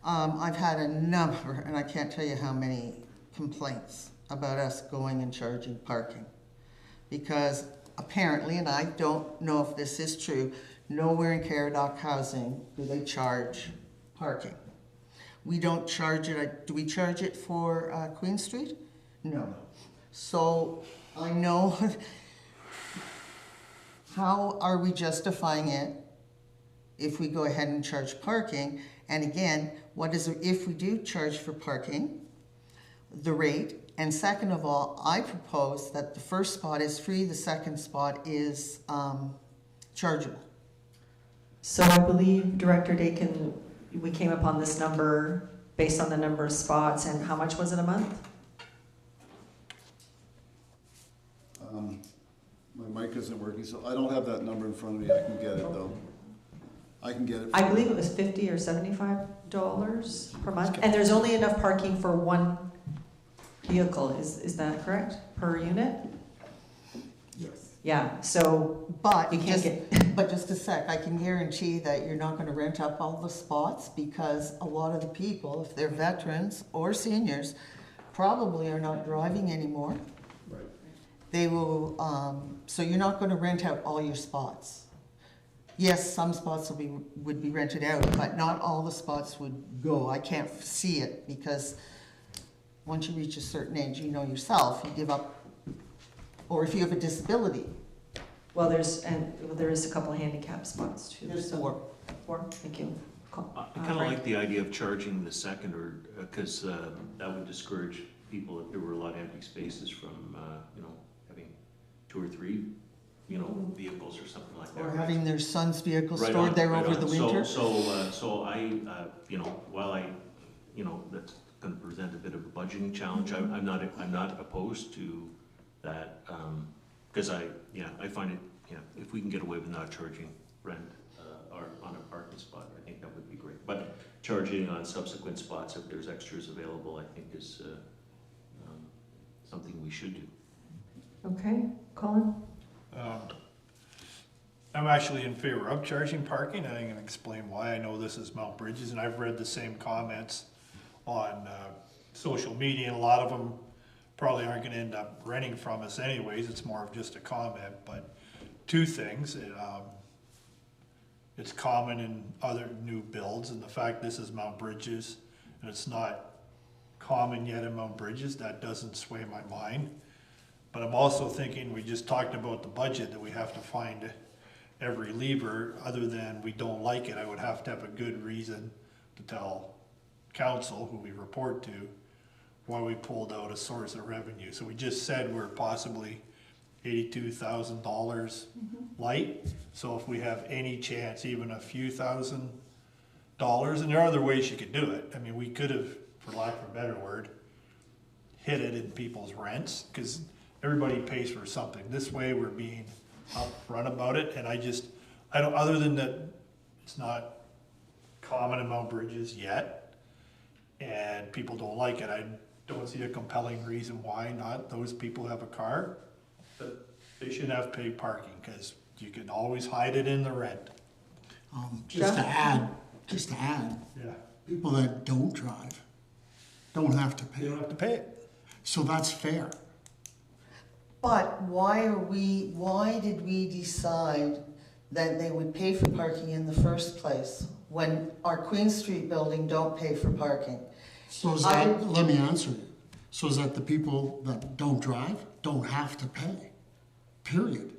I've had a number, and I can't tell you how many complaints about us going and charging parking. Because apparently, and I don't know if this is true, nowhere in Caradoc housing do they charge parking. We don't charge it, do we charge it for Queen Street? No. So I know, how are we justifying it if we go ahead and charge parking? And again, what is, if we do charge for parking, the rate? And second of all, I propose that the first spot is free, the second spot is chargeable. So I believe Director Dakin, we came upon this number based on the number of spots, and how much was it a month? My mic isn't working, so I don't have that number in front of me. I can get it though. I can get it. I believe it was $50 or $75 per month, and there's only enough parking for one vehicle, is that correct, per unit? Yes. Yeah, so But you can't just, get, but just a sec, I can guarantee that you're not gonna rent up all the spots because a lot of the people, if they're veterans or seniors, probably are not driving anymore. Right. They will, so you're not gonna rent out all your spots. Yes, some spots would be rented out, but not all the spots would go. I can't see it because once you reach a certain age, you know yourself, you give up, or if you have a disability. well, there is a couple of handicap spots too. There's so- four. Four, thank you. I kinda like the idea of charging the second, or, cause, that would discourage people if there were a lot of empty spaces from, you know, having two or three, you know, vehicles or something like that. Or right? having their son's vehicle Right stored on, there right over on. the winter. So I, you know, while I, you know, that's gonna present a bit of a budgeting challenge, I'm not opposed to that, cause I find it, yeah, if we can get away with not charging rent, or on a parking spot, I think that would be great. But charging on subsequent spots if there's extras available, I think is, something we should do. Okay, Colin? I'm actually in favor of charging parking, and I'm gonna explain why. I know this is Mount Bridges, and I've read the same comments on social media, and a lot of them probably aren't gonna end up renting from us anyways. It's more of just a comment, but two things. It's common in other new builds, and the fact this is Mount Bridges, and it's not common yet in Mount Bridges, that doesn't sway my mind. But I'm also thinking, we just talked about the budget, that we have to find every lever, other than we don't like it. I would have to have a good reason to tell council, who we report to, why we pulled out a source of revenue. So we just said we're possibly $82,000 light. So if we have any chance, even a few $1,000s, and there are other ways you could do it. I mean, we could have, for lack of a better word, hit it in people's rents, because everybody pays for something. This way we're being upfront about it, and I don't, other than that, it's not common in Mount Bridges yet, and people don't like it. I don't see a compelling reason why not. Those people have a car, but they shouldn't have paid parking, because you can always hide it in the rent. Just to add, Yeah. people that don't drive don't have to You pay. don't have to pay it. So that's fair. But why did we decide that they would pay for parking in the first place when our Queen Street building don't pay for parking? So is that, let me answer you. So is that the people that don't drive don't have to pay? Period.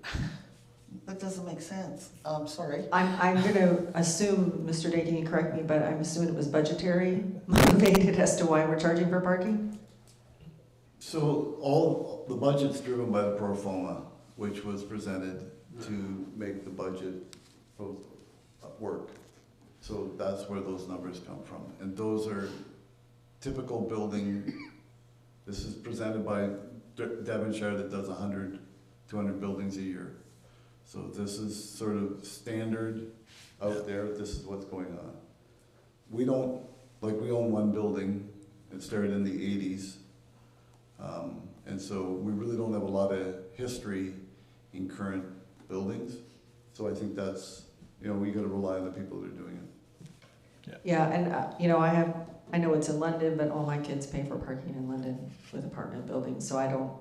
That doesn't make sense. I'm sorry. I'm gonna assume, Mr. Dakin, you correct me, but I'm assuming it was budgetary motivated as to why we're charging for parking? So all, the budget's driven by the pro forma, which was presented to make the budget proposal. work. So that's where those numbers come from. And those are typical building, this is presented by Devonshire that does 100, 200 buildings a year. So this is sort of standard out there, this is what's going on. We don't, like we own one building, it started in the 80s. And so we really don't have a lot of history in current buildings. So I think that's, you know, we gotta rely on the people that are doing it. Yeah, and, you know, I know it's in London, but all my kids pay for parking in London with apartment buildings, so I don't.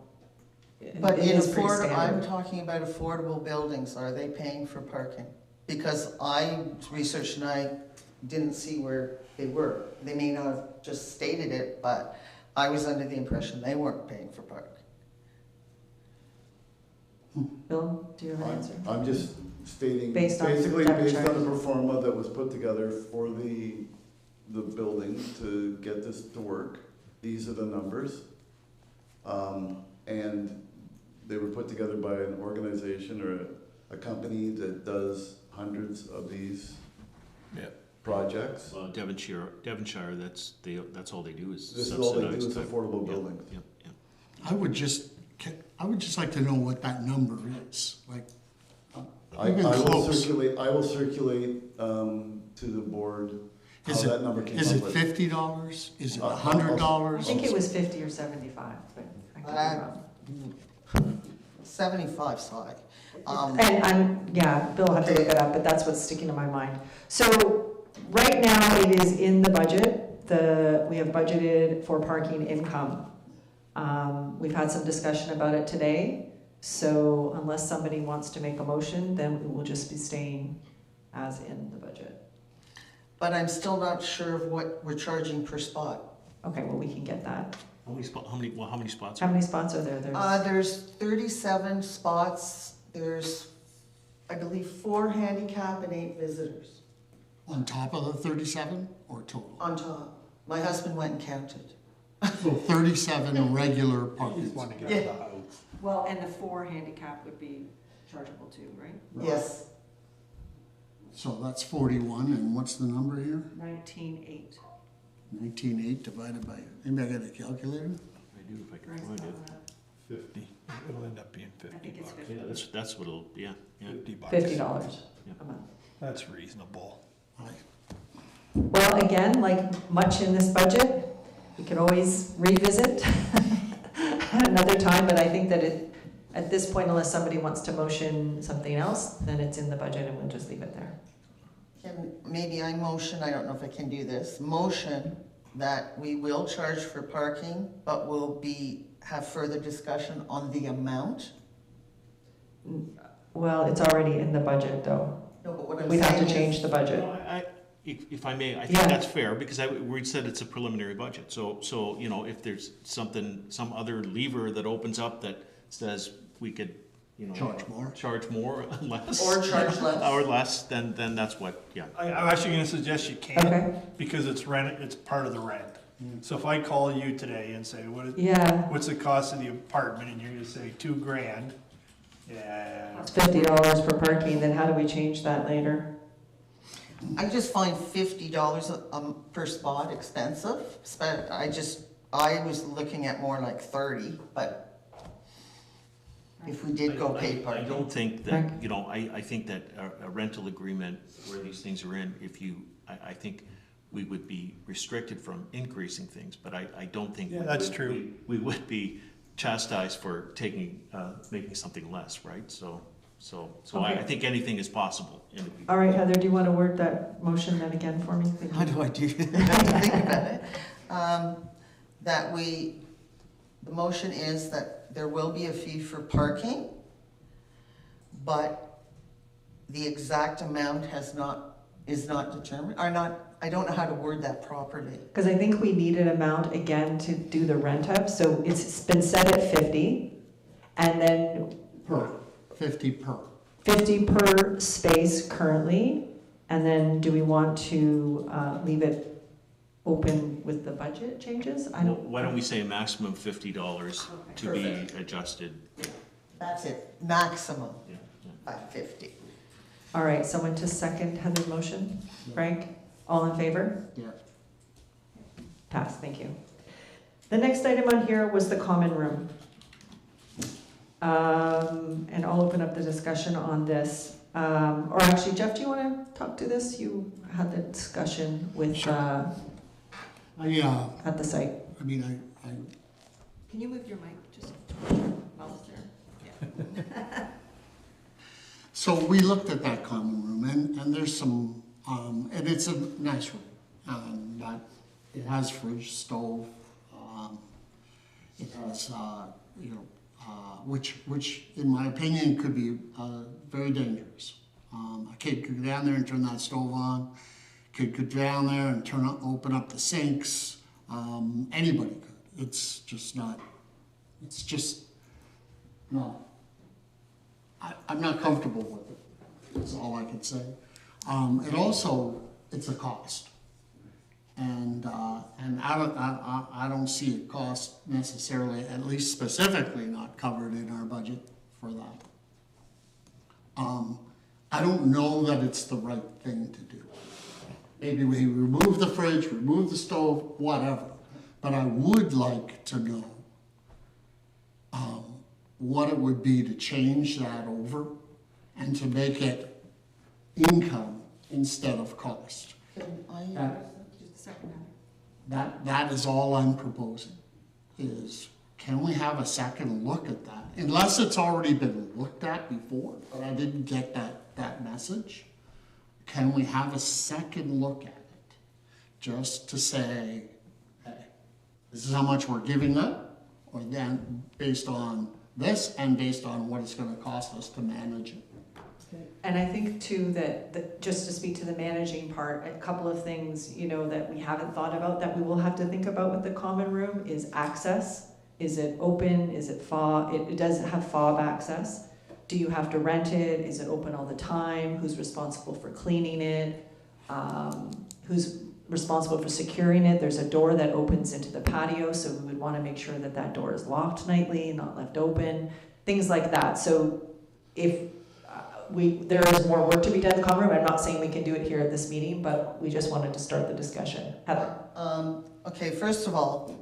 But it in is pretty I'm standard. talking about affordable buildings, are they paying for parking? Because I researched and I didn't see where they were. They may not have just stated it, but I was under the impression they weren't paying for parking. Bill, do you have an answer? I'm just stating, Based on basically based Devonshire. on the pro forma that was put together for the building to get this to work. These are the numbers. And they were put together by an organization or a company that does hundreds of these projects. Well, Devonshire, that's all they do is This is all they do is subsidize. affordable buildings. Yep, yep. I would just like to know what that number is, like, I even will close. circulate to the board how Is that number came Is up it with. $50? Is it I'll- $100? I think it was 50 or 75, but I could be wrong. 75's high. Yeah, Bill will have to look it up, but that's what's sticking to my mind. So, right now, it is in the budget, we have budgeted for parking income. We've had some discussion about it today, so unless somebody wants to make a motion, then we will just be staying as in the budget. But I'm still not sure of what we're charging per spot. Okay, well, we can get that. How many spots? How many spots are there? There's 37 spots, there's, I believe, 4 handicap and 8 visitors On top of the 37 or total? on top. My husband went and counted. So 37 regular Just parking. want to get Yeah. to the house. Well, and the 4 handicap would be chargeable too, right? Yes, So that's 41, and what's the number here? 19.8. 19.8 divided by, anybody got a calculator? I do if I can find it. 50. It'll end up being I think it's 50 Yeah, bucks. that's what it'll, yeah. 50 bucks. $50 Yeah. a month. That's reasonable. Well, again, like much in this budget, we can always revisit another time, but I think that at this point, unless somebody wants to motion something else, then it's in the budget and we'll just leave it there. maybe I motion, I don't know if I can do this, motion that we will charge for parking, but we'll have further discussion on the amount. Well, it's already in the budget though. No, but what I'm We'd have to saying change is, the budget. No, if I may, I think Yeah. that's fair, because we said it's a preliminary budget, so, you know, if there's something, some other lever that opens up that says we could, you know. Charge more? Less. or charge less. Or less, then that's what, yeah. I'm actually gonna suggest you can't, Okay, because it's rent, it's part of the rent. So if I call you today and say, yeah, what's the cost of the apartment, and you're gonna say $2,000, yeah. it's $50 for parking, then how do we change that later? I just find $50 per spot expensive. I was looking at more like 30, but if we did go paid I parking. don't think that, you know, I think that a rental agreement where these things are in, I think we would be restricted from increasing things, but I don't think. Yeah, that's true. We would be chastised for making something less, right? So I Okay. think anything is possible. All right, Heather, do you want to word that motion then again for me? Thank you. How do I do that? I have to think about it. The motion is that there will be a fee for parking, but the exact amount is not determined, I don't know how to word that properly. Because I think we need an amount again to do the rent up, so it's been set at 50, and then 50 per. 50 per space currently, and then do we want to leave it open with the budget changes? Why don't we say a maximum of $50 to be adjusted? That's it, maximum Yeah, yeah. at 50. All right, someone to second Heather's motion? Frank, all in favor? Yeah. Pass, thank you. The next item on here was the common room. And I'll open up the discussion on this. Or actually, Jeff, do you want to talk to this? You had the discussion with, Sure. at the site. I mean, I Can you move your mic just while it's there? Yeah. So we looked at that common room, and there's some, and it's a nice room, but it has fridge, stove, it has, which in my opinion could be very dangerous. A kid could go down there and turn that stove on. Kid could go down there and open up the sinks. Anybody could. It's just not. It's just no. I'm not comfortable with it. That's all I can say. And also, it's a cost, and I don't see a cost necessarily, at least specifically, not covered in our budget for that. I don't know that it's the right thing to do. Maybe we remove the fridge, remove the stove, whatever. But I would like to know what it would be to change that over and to make it income instead of cost. That is all I'm proposing, is can we have a second look at that? Unless it's already been looked at before, but I didn't get that message. Can we have a second look at it? Just to say, hey, this is how much we're giving up, or then based on this and based on what it's going to cost us to manage it. And I think too that just to speak to the managing part, a couple of things, that we haven't thought about that we will have to think about with the common room is access. Is it open? Is it fob? It does have fob access. Do you have to rent it? Is it open all the time? Who's responsible for cleaning it? Who's responsible for securing it? There's a door that opens into the patio, so we would want to make sure that that door is locked nightly, not left open, things like that. So if there is more work to be done in the common room, I'm not saying we can do it here at this meeting, but we just wanted to start the discussion. Heather. Okay, first of all,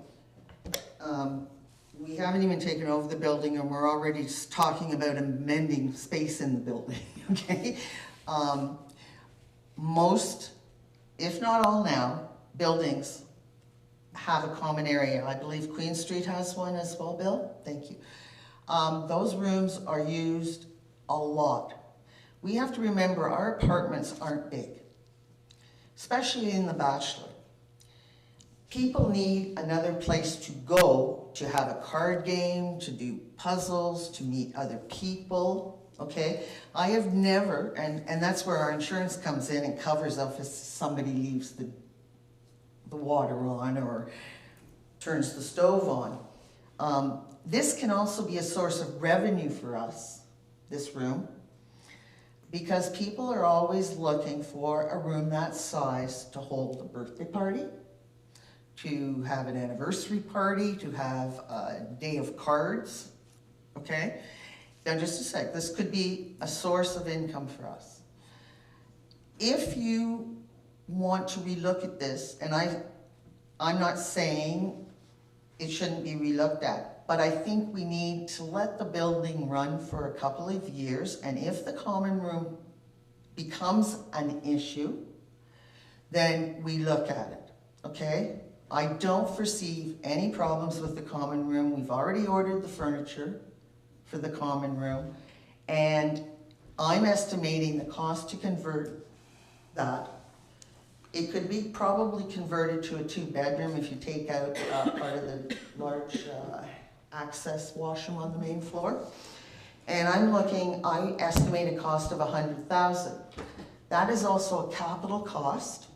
we haven't even taken over the building and we're already talking about amending space in the building, okay? Most, if not all now, buildings have a common area. I believe Queen Street has one as well, Bill? Thank you. Those rooms are used a lot. We have to remember our apartments aren't big, especially in the Bachelor. People need another place to go to have a card game, to do puzzles, to meet other people, okay? I have never, and that's where our insurance comes in and covers up if somebody leaves the water on or turns the stove on. This can also be a source of revenue for us, this room, because people are always looking for a room that size to hold a birthday party, to have an anniversary party, to have a day of cards, okay? Now just a sec, this could be a source of income for us. If you want to relook at this, and I'm not saying it shouldn't be relooked at, but I think we need to let the building run for a couple of years, and if the common room becomes an issue, then we look at it, okay? I don't foresee any problems with the common room. We've already ordered the furniture for the common room, and I'm estimating the cost to convert that. It could be probably converted to a 2-bedroom if you take out part of the large access washroom on the main floor. And I estimate a cost of $100,000. That is also a capital cost.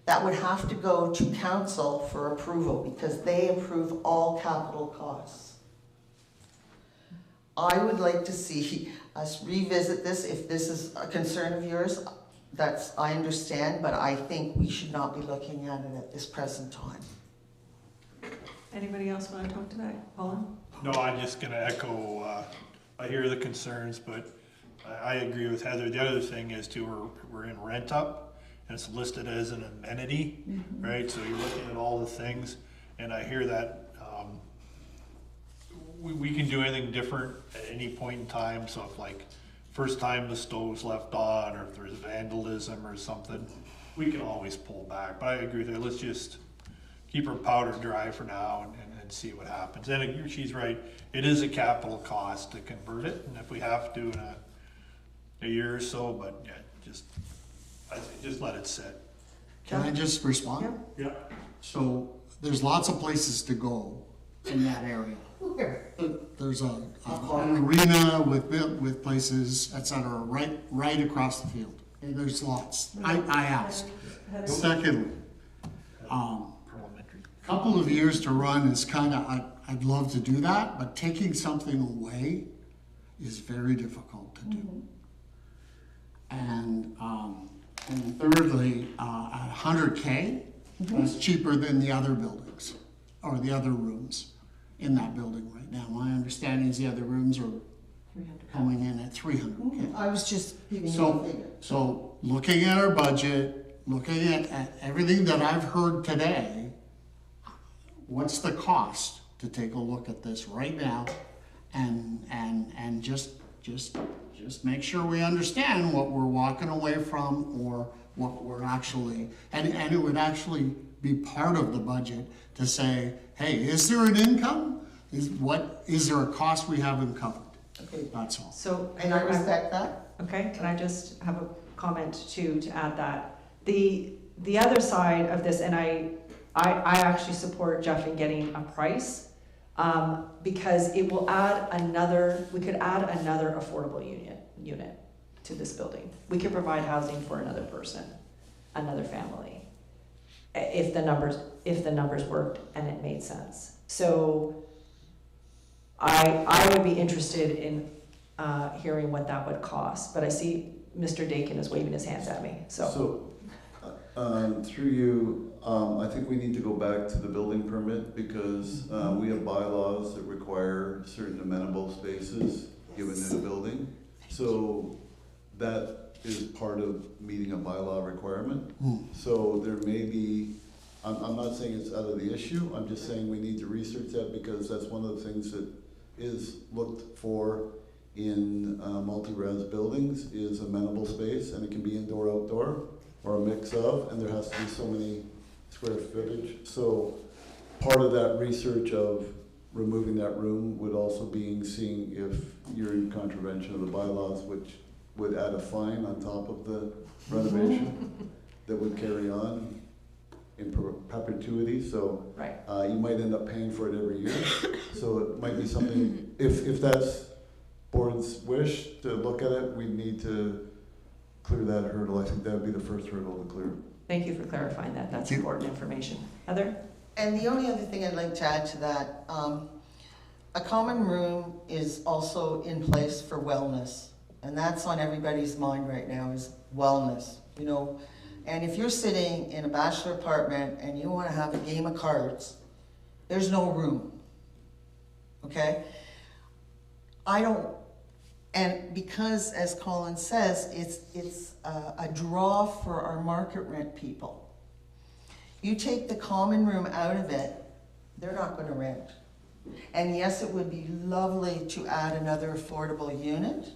That would have to go to council for approval because they approve all capital costs. I would like to see us revisit this if this is a concern of yours. I understand, but I think we should not be looking at it at this present time. Anybody else want to talk to that? Paula? No, I'm just gonna echo, I hear the concerns, but I agree with Heather. The other thing is too, we're in rent up, and it's listed as an amenity, right? So you're looking at all the things, and I hear that, we can do anything different at any point in time, so if like, first time the stove's left on, or if there's vandalism or something, we can always pull back, but I agree with her, let's just keep our powder dry for now and see what happens. And she's right, it is a capital cost to convert it, and if we have to in a year or so, but yeah, I say just let it sit. Can I just respond? Yeah. So there's lots of places to go in that area. There's an arena with places, et cetera, right across the field. And there's lots. I asked. Secondly, couple of years to run is kind of, I'd love to do that, but taking something away is very difficult to do. And thirdly, at 100K, that's cheaper than the other buildings, or the other rooms in that building right now. My understanding is the other rooms are coming in at 300K. I was just giving you a figure. So looking at our budget, looking at everything that I've heard today, what's the cost to take a look at this right now and just make sure we understand what we're walking away from, or what we're actually, and it would actually be part of the budget to say, hey, is there an income? Is there a cost we haven't covered? Okay. That's all. So, And I respect that. okay, can I just have a comment too, to add that? The other side of this, and I actually support Jeff in getting a price, because it will add we could add another affordable unit to this building. We could provide housing for another person, another family, if the numbers worked and it made sense. So I would be interested in hearing what that would cost, but I see Mr. Dakin is waving his hands at me, so. Through you, I think we need to go back to the building permit, because we have bylaws that require certain amenable spaces given in a building. So that is part of meeting a bylaw requirement. So there may be, I'm not saying it's out of the issue, I'm just saying we need to research that, because that's one of the things that is looked for in multi-res buildings is amenable space, and it can be indoor, outdoor, or a mix of, and there has to be so many square footage. So part of that research of removing that room would also be seeing if you're in contravention of the bylaws, which would add a fine on top of the renovation that would carry on in perpetuity. So Right. you might end up paying for it every year. So it might be something, if that's board's wish to look at it, we need to clear that hurdle. I think that would be the first hurdle to clear. Thank you for clarifying that. That's important information. Heather? And the only other thing I'd like to add to that, a common room is also in place for wellness. And that's on everybody's mind right now, is wellness, you know. And if you're sitting in a bachelor apartment and you want to have a game of cards, there's no room, okay? And because, as Colin says, it's a draw for our market rent people. You take the common room out of it, they're not going to rent. And yes, it would be lovely to add another affordable unit,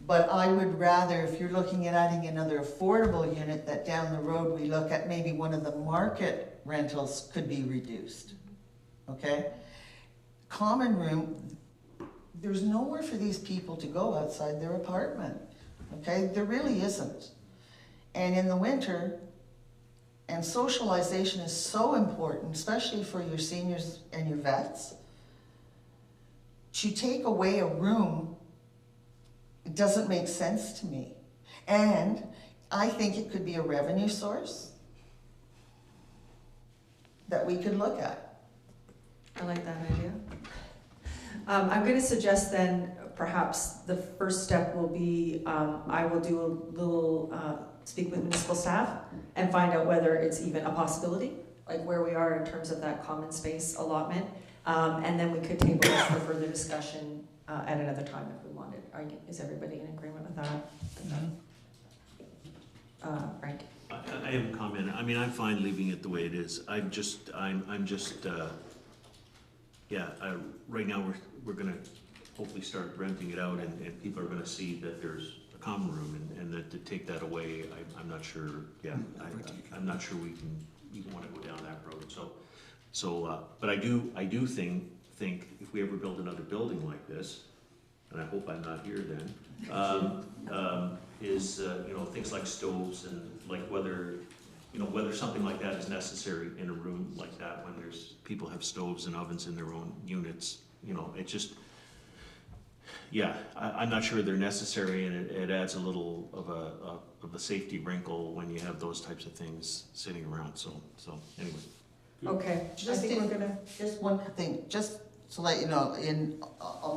but I would rather, if you're looking at adding another affordable unit, that down the road we look at maybe one of the market rentals could be reduced, okay? Common room, there's nowhere for these people to go outside their apartment, okay? There really isn't. And in the winter, and socialization is so important, especially for your seniors and your vets, to take away a room, it doesn't make sense to me. And I think it could be a revenue source that we could look at. I like that idea. I'm going to suggest then perhaps the first step will be I will do a little speak with municipal staff and find out whether it's even a possibility, like where we are in terms of that common space allotment, and then we could table it for further discussion at another time if we wanted. is everybody in agreement with that? Frank? I have a comment. I mean, I'm fine leaving it the way it is. I'm just, right now, we're gonna hopefully start renting it out, and people are gonna see that there's a common room, and that to take that away, I'm not sure, I'm not sure we wanna go down that road, but I do think if we ever build another building like this, and I hope I'm not here then, is, things like stoves and like whether something like that is necessary in a room like that when people have stoves and ovens in their own units, it just, I'm not sure they're necessary, and it adds a little of a safety wrinkle when you have those types of things sitting around, so anyway. Okay, I think we're gonna, Just one thing, just to let you know, in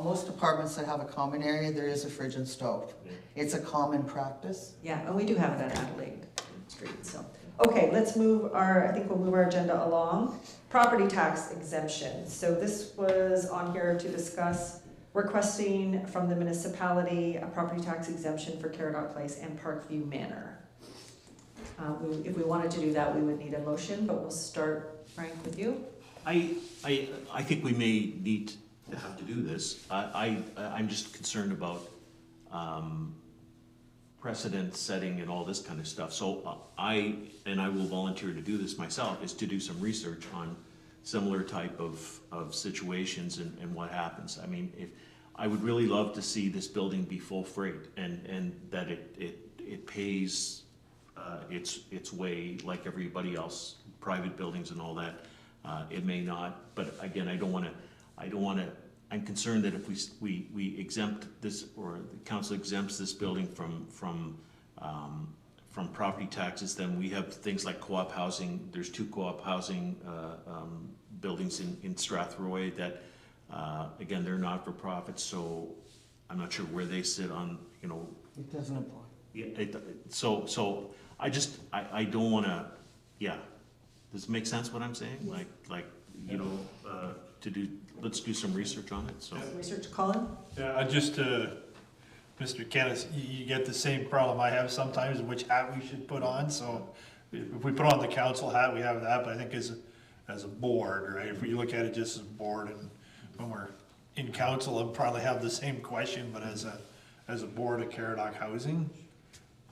most apartments that have a common area, there is a fridge and stove. Yeah. It's a common practice. yeah, and we do have it at Adelaide Street, so. Okay, I think we'll move our agenda along. Property tax exemption. So this was on here to discuss requesting from the municipality a property tax exemption for Caradoc Place and Parkview Manor. If we wanted to do that, we would need a motion, but we'll start, Frank, with you. I think we may need to have to do this. I'm just concerned about precedent setting and all this kind of stuff. So I will volunteer to do this myself, is to do some research on similar type of situations and what happens. I mean, I would really love to see this building be full freight and that it pays its way like everybody else, private buildings and all that. It may not, but again, I don't want to, I'm concerned that if we exempt this, or the council exempts this building from property taxes, then we have things like co-op housing. There's 2 co-op housing buildings in Strathroy that, again, they're not for profit, so I'm not sure where they sit on, It doesn't apply. yeah, so I don't want to, does it make sense what I'm saying? Let's do some research on it, so. Research, Colin? Yeah, Mr. Kennis, you get the same problem I have sometimes, which hat we should put on, so if we put on the council hat, we have that, but I think as a board, right, if we look at it just as a board, and when we're in council, I'll probably have the same question, but as a board of Caradoc Housing,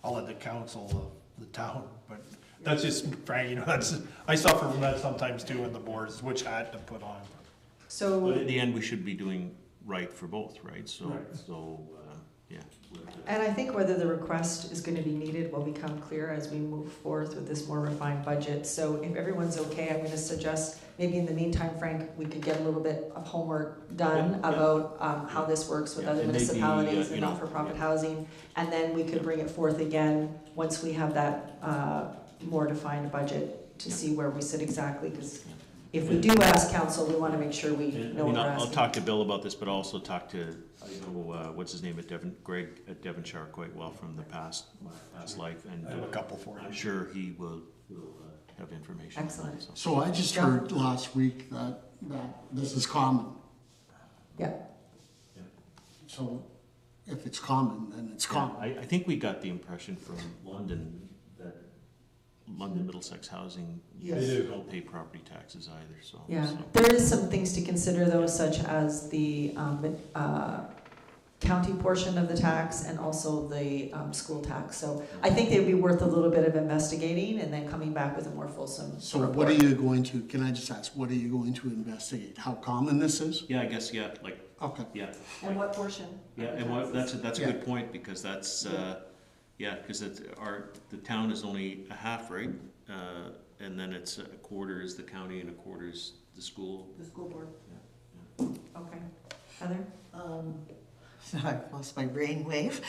I'll let the council of the town, but that's just, Frank, I suffer from that sometimes too in the boards, which hat to put on. So, But in the end, we should be doing right for both, right? So, yeah. and I think whether the request is going to be needed will become clear as we move forth with this more refined budget. So if everyone's okay, I'm going to suggest maybe in the meantime, Frank, we could get a little bit of homework done about how this works with other And maybe, municipalities and not-for-profit housing. And then we could bring it forth again once we have that more defined budget to see where we sit exactly. Because if we do ask council, we want to make sure we know what we're asking. I'll talk to Bill about this, but I'll also talk to, what's his name Greg at Devonshire quite well from the past life, and I have a couple for you. I'm sure he will have information. on that, Excellent. So I just heard last week that this is common. Yeah. So if it's common, then it's common. I think we got the impression from London that London Middlesex Housing Yes. They do. don't pay property taxes either, so. Yeah, so. there is some things to consider though, such as the county portion of the tax and also the school tax. So I think they'd be worth a little bit of investigating and then coming back with a more fulsome So report. what are you going to, can I just ask, what are you going to investigate? How common this is? Yeah, I guess, Okay. And what portion? Yeah, of the and what, taxes? that's a Yeah. good point, because that's, because the town is only a half, right? And then it's a quarter is the county and a quarter is the school. The school board. Yeah. Okay. Heather? I lost my brainwave.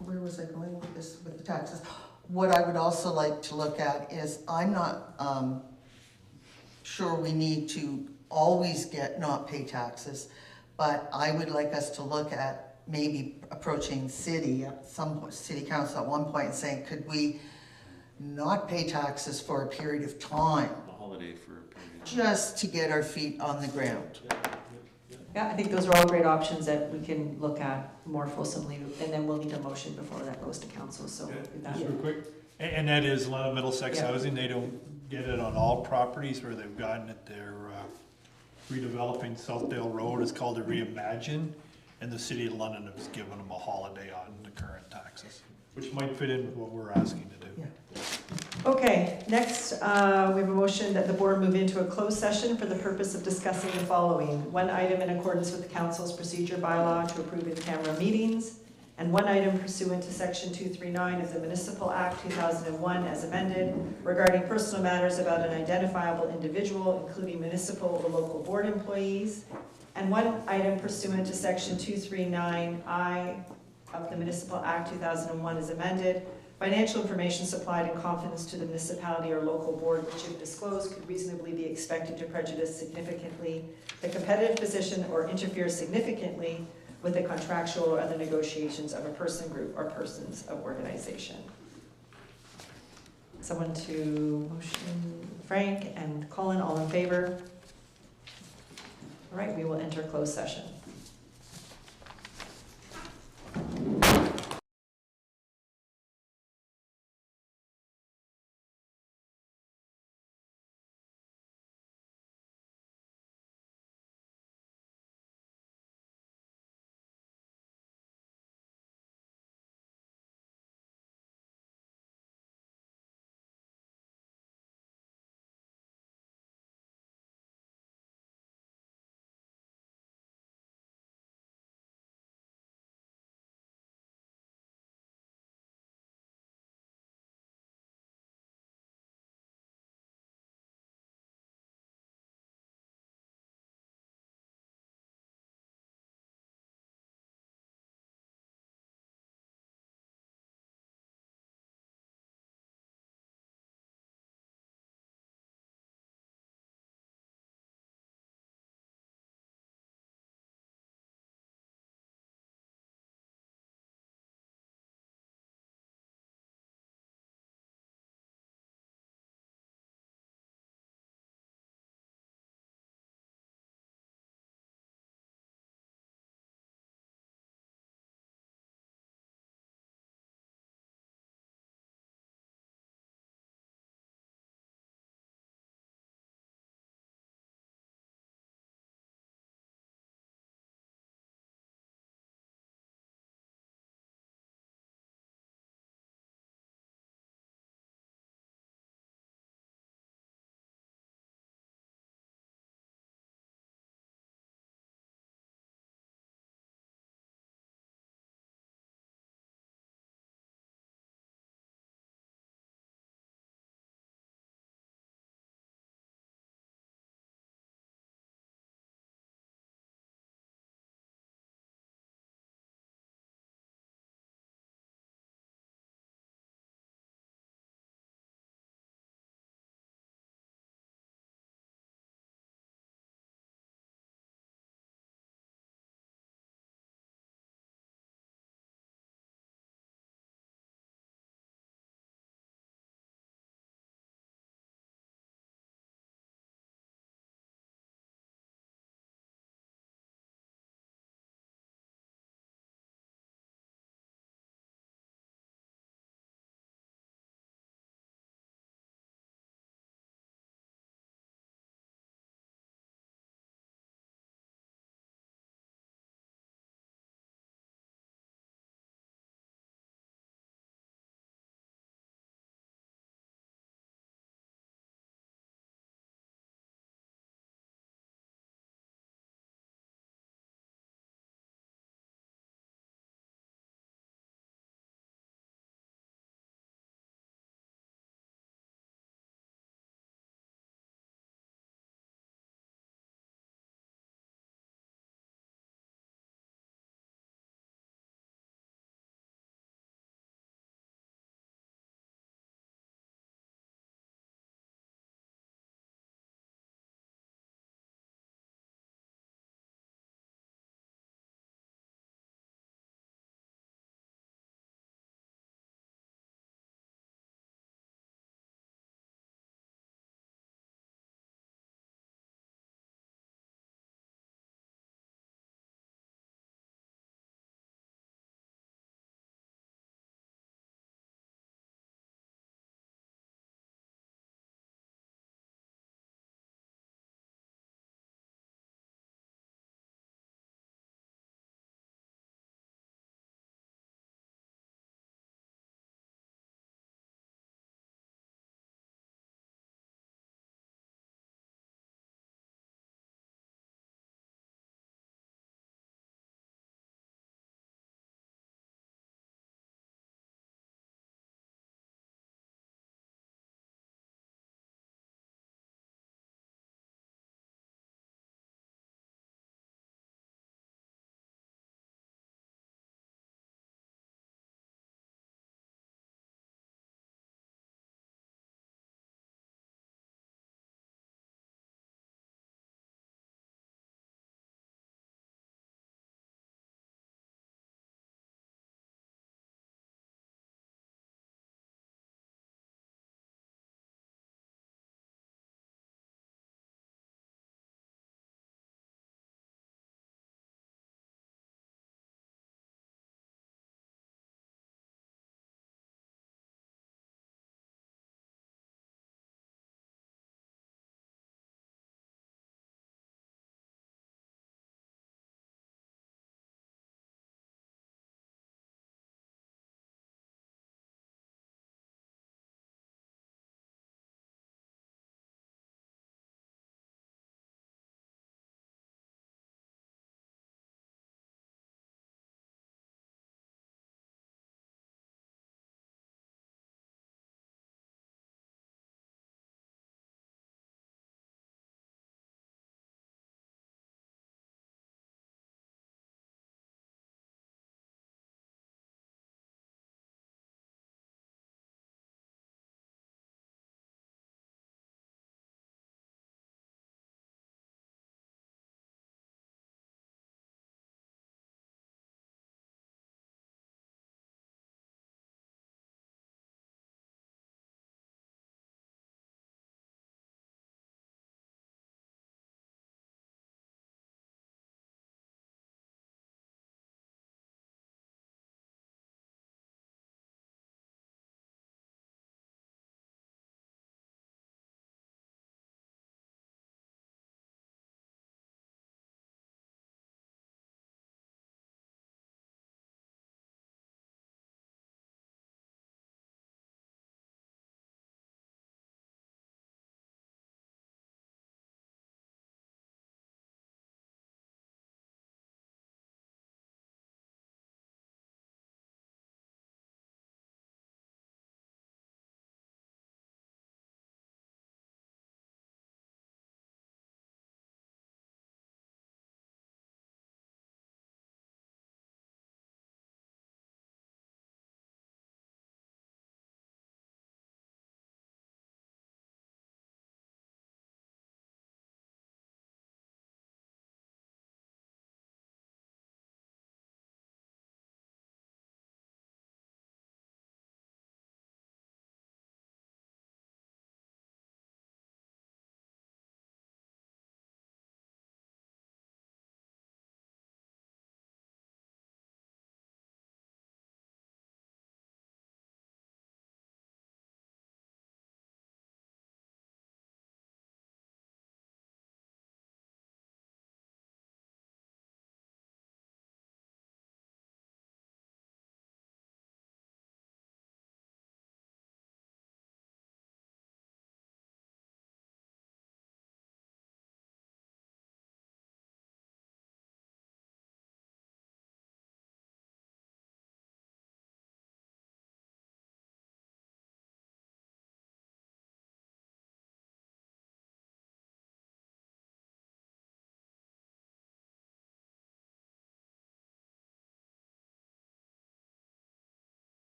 Where was I going with this, with the taxes? What I would also like to look at is, I'm not sure we need to always not pay taxes, but I would like us to look at maybe approaching city council at one point and saying, could we not pay taxes for a period of time, A holiday for a period. just to get our feet on the ground? Yeah, I think those are all great options that we can look at more fulsomely, and then we'll need a motion before that goes to council, so. with that- Just real quick, and that is a lot of Middlesex Yeah. housing, they don't get it on all properties where they've gotten it, they're redeveloping Southdale Road, it's called a Reimagine, and the city of London has given them a holiday on the current taxes, which might fit in with what we're asking to do. Yeah. Okay, next, we have a motion that the board move into a closed session for the purpose of discussing the following. One item in accordance with the council's procedure bylaw to approve in-camera meetings, and one item pursuant to section 239 of the Municipal Act 2001 as amended regarding personal matters about an identifiable individual, including municipal or local board employees, and one item pursuant to section 239I of the Municipal Act 2001 as amended, financial information supplied in confidence to the municipality or local board which if disclosed could reasonably be expected to prejudice significantly the competitive position or interfere significantly with the contractual or other negotiations of a person, group, or persons of organization. Someone to motion, Frank and Colin, all in favor? All right, we will enter closed session.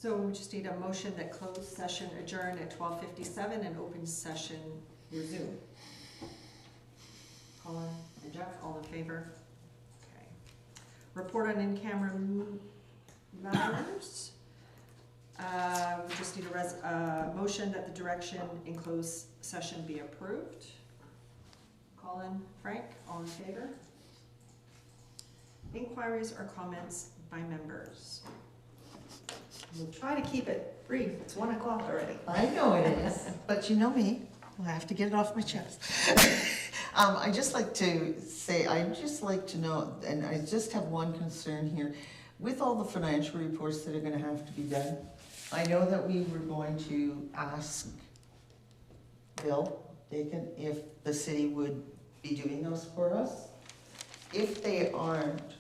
So we just need a motion that closed session adjourn at 12:57 and open session resume. Colin and Jeff, all in favor? Okay. Report on in-camera matters. We just need a motion that the direction in closed session be approved. Colin, Frank, all in favor? Inquiries or comments by members? We'll try to keep it brief. It's 1 o'clock already. I know it is, but you know me, I have to get it off my chest. I just like to say, I'd just like to know, and I just have one concern here. With all the financial reports that are gonna have to be done, I know that we were going to ask Bill Dakin if the city would be doing those for us. If they aren't,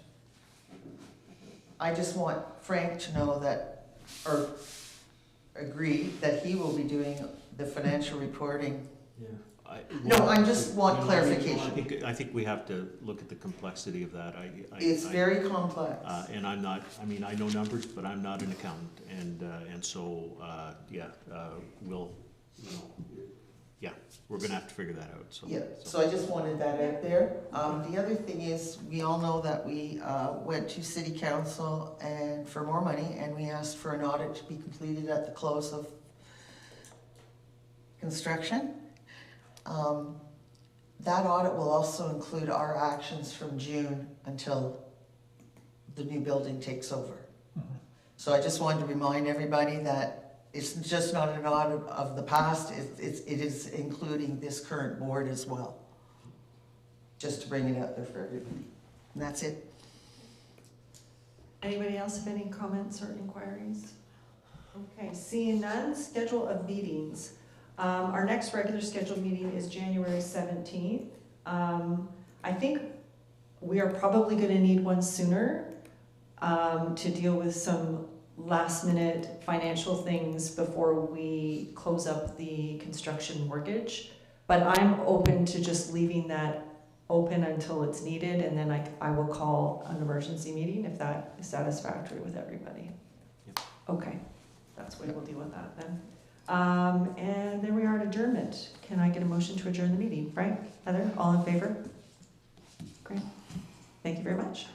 I just want Frank to know that, or agree that he will be doing the financial reporting. Yeah. No, I just want clarification. I think we have to look at the complexity of that. It's very complex. And I'm not, I mean, I know numbers, but I'm not an accountant, and so, we'll, you know, yeah, we're gonna have to figure that out, so. Yeah, so I just wanted that out there. The other thing is, we all know that we went to city council and for more money, and we asked for an audit to be completed at the close of construction. That audit will also include our actions from June until the new building takes over. So I just wanted to remind everybody that it's just not an audit of the past, it is including this current board as well. Just to bring it out there for everybody. And that's it. Anybody else have any comments or inquiries? Okay, seeing none, schedule of meetings. Our next regular scheduled meeting is January 17th. I think we are probably gonna need one sooner to deal with some last minute financial things before we close up the construction mortgage. But I'm open to just leaving that open until it's needed, and then I will call an emergency meeting if that is satisfactory with everybody. Yep. Okay, that's the way we'll deal with that then. And then we are at adjournment. Can I get a motion to adjourn the meeting? Frank, Heather, all in favor? Great. Thank you very much.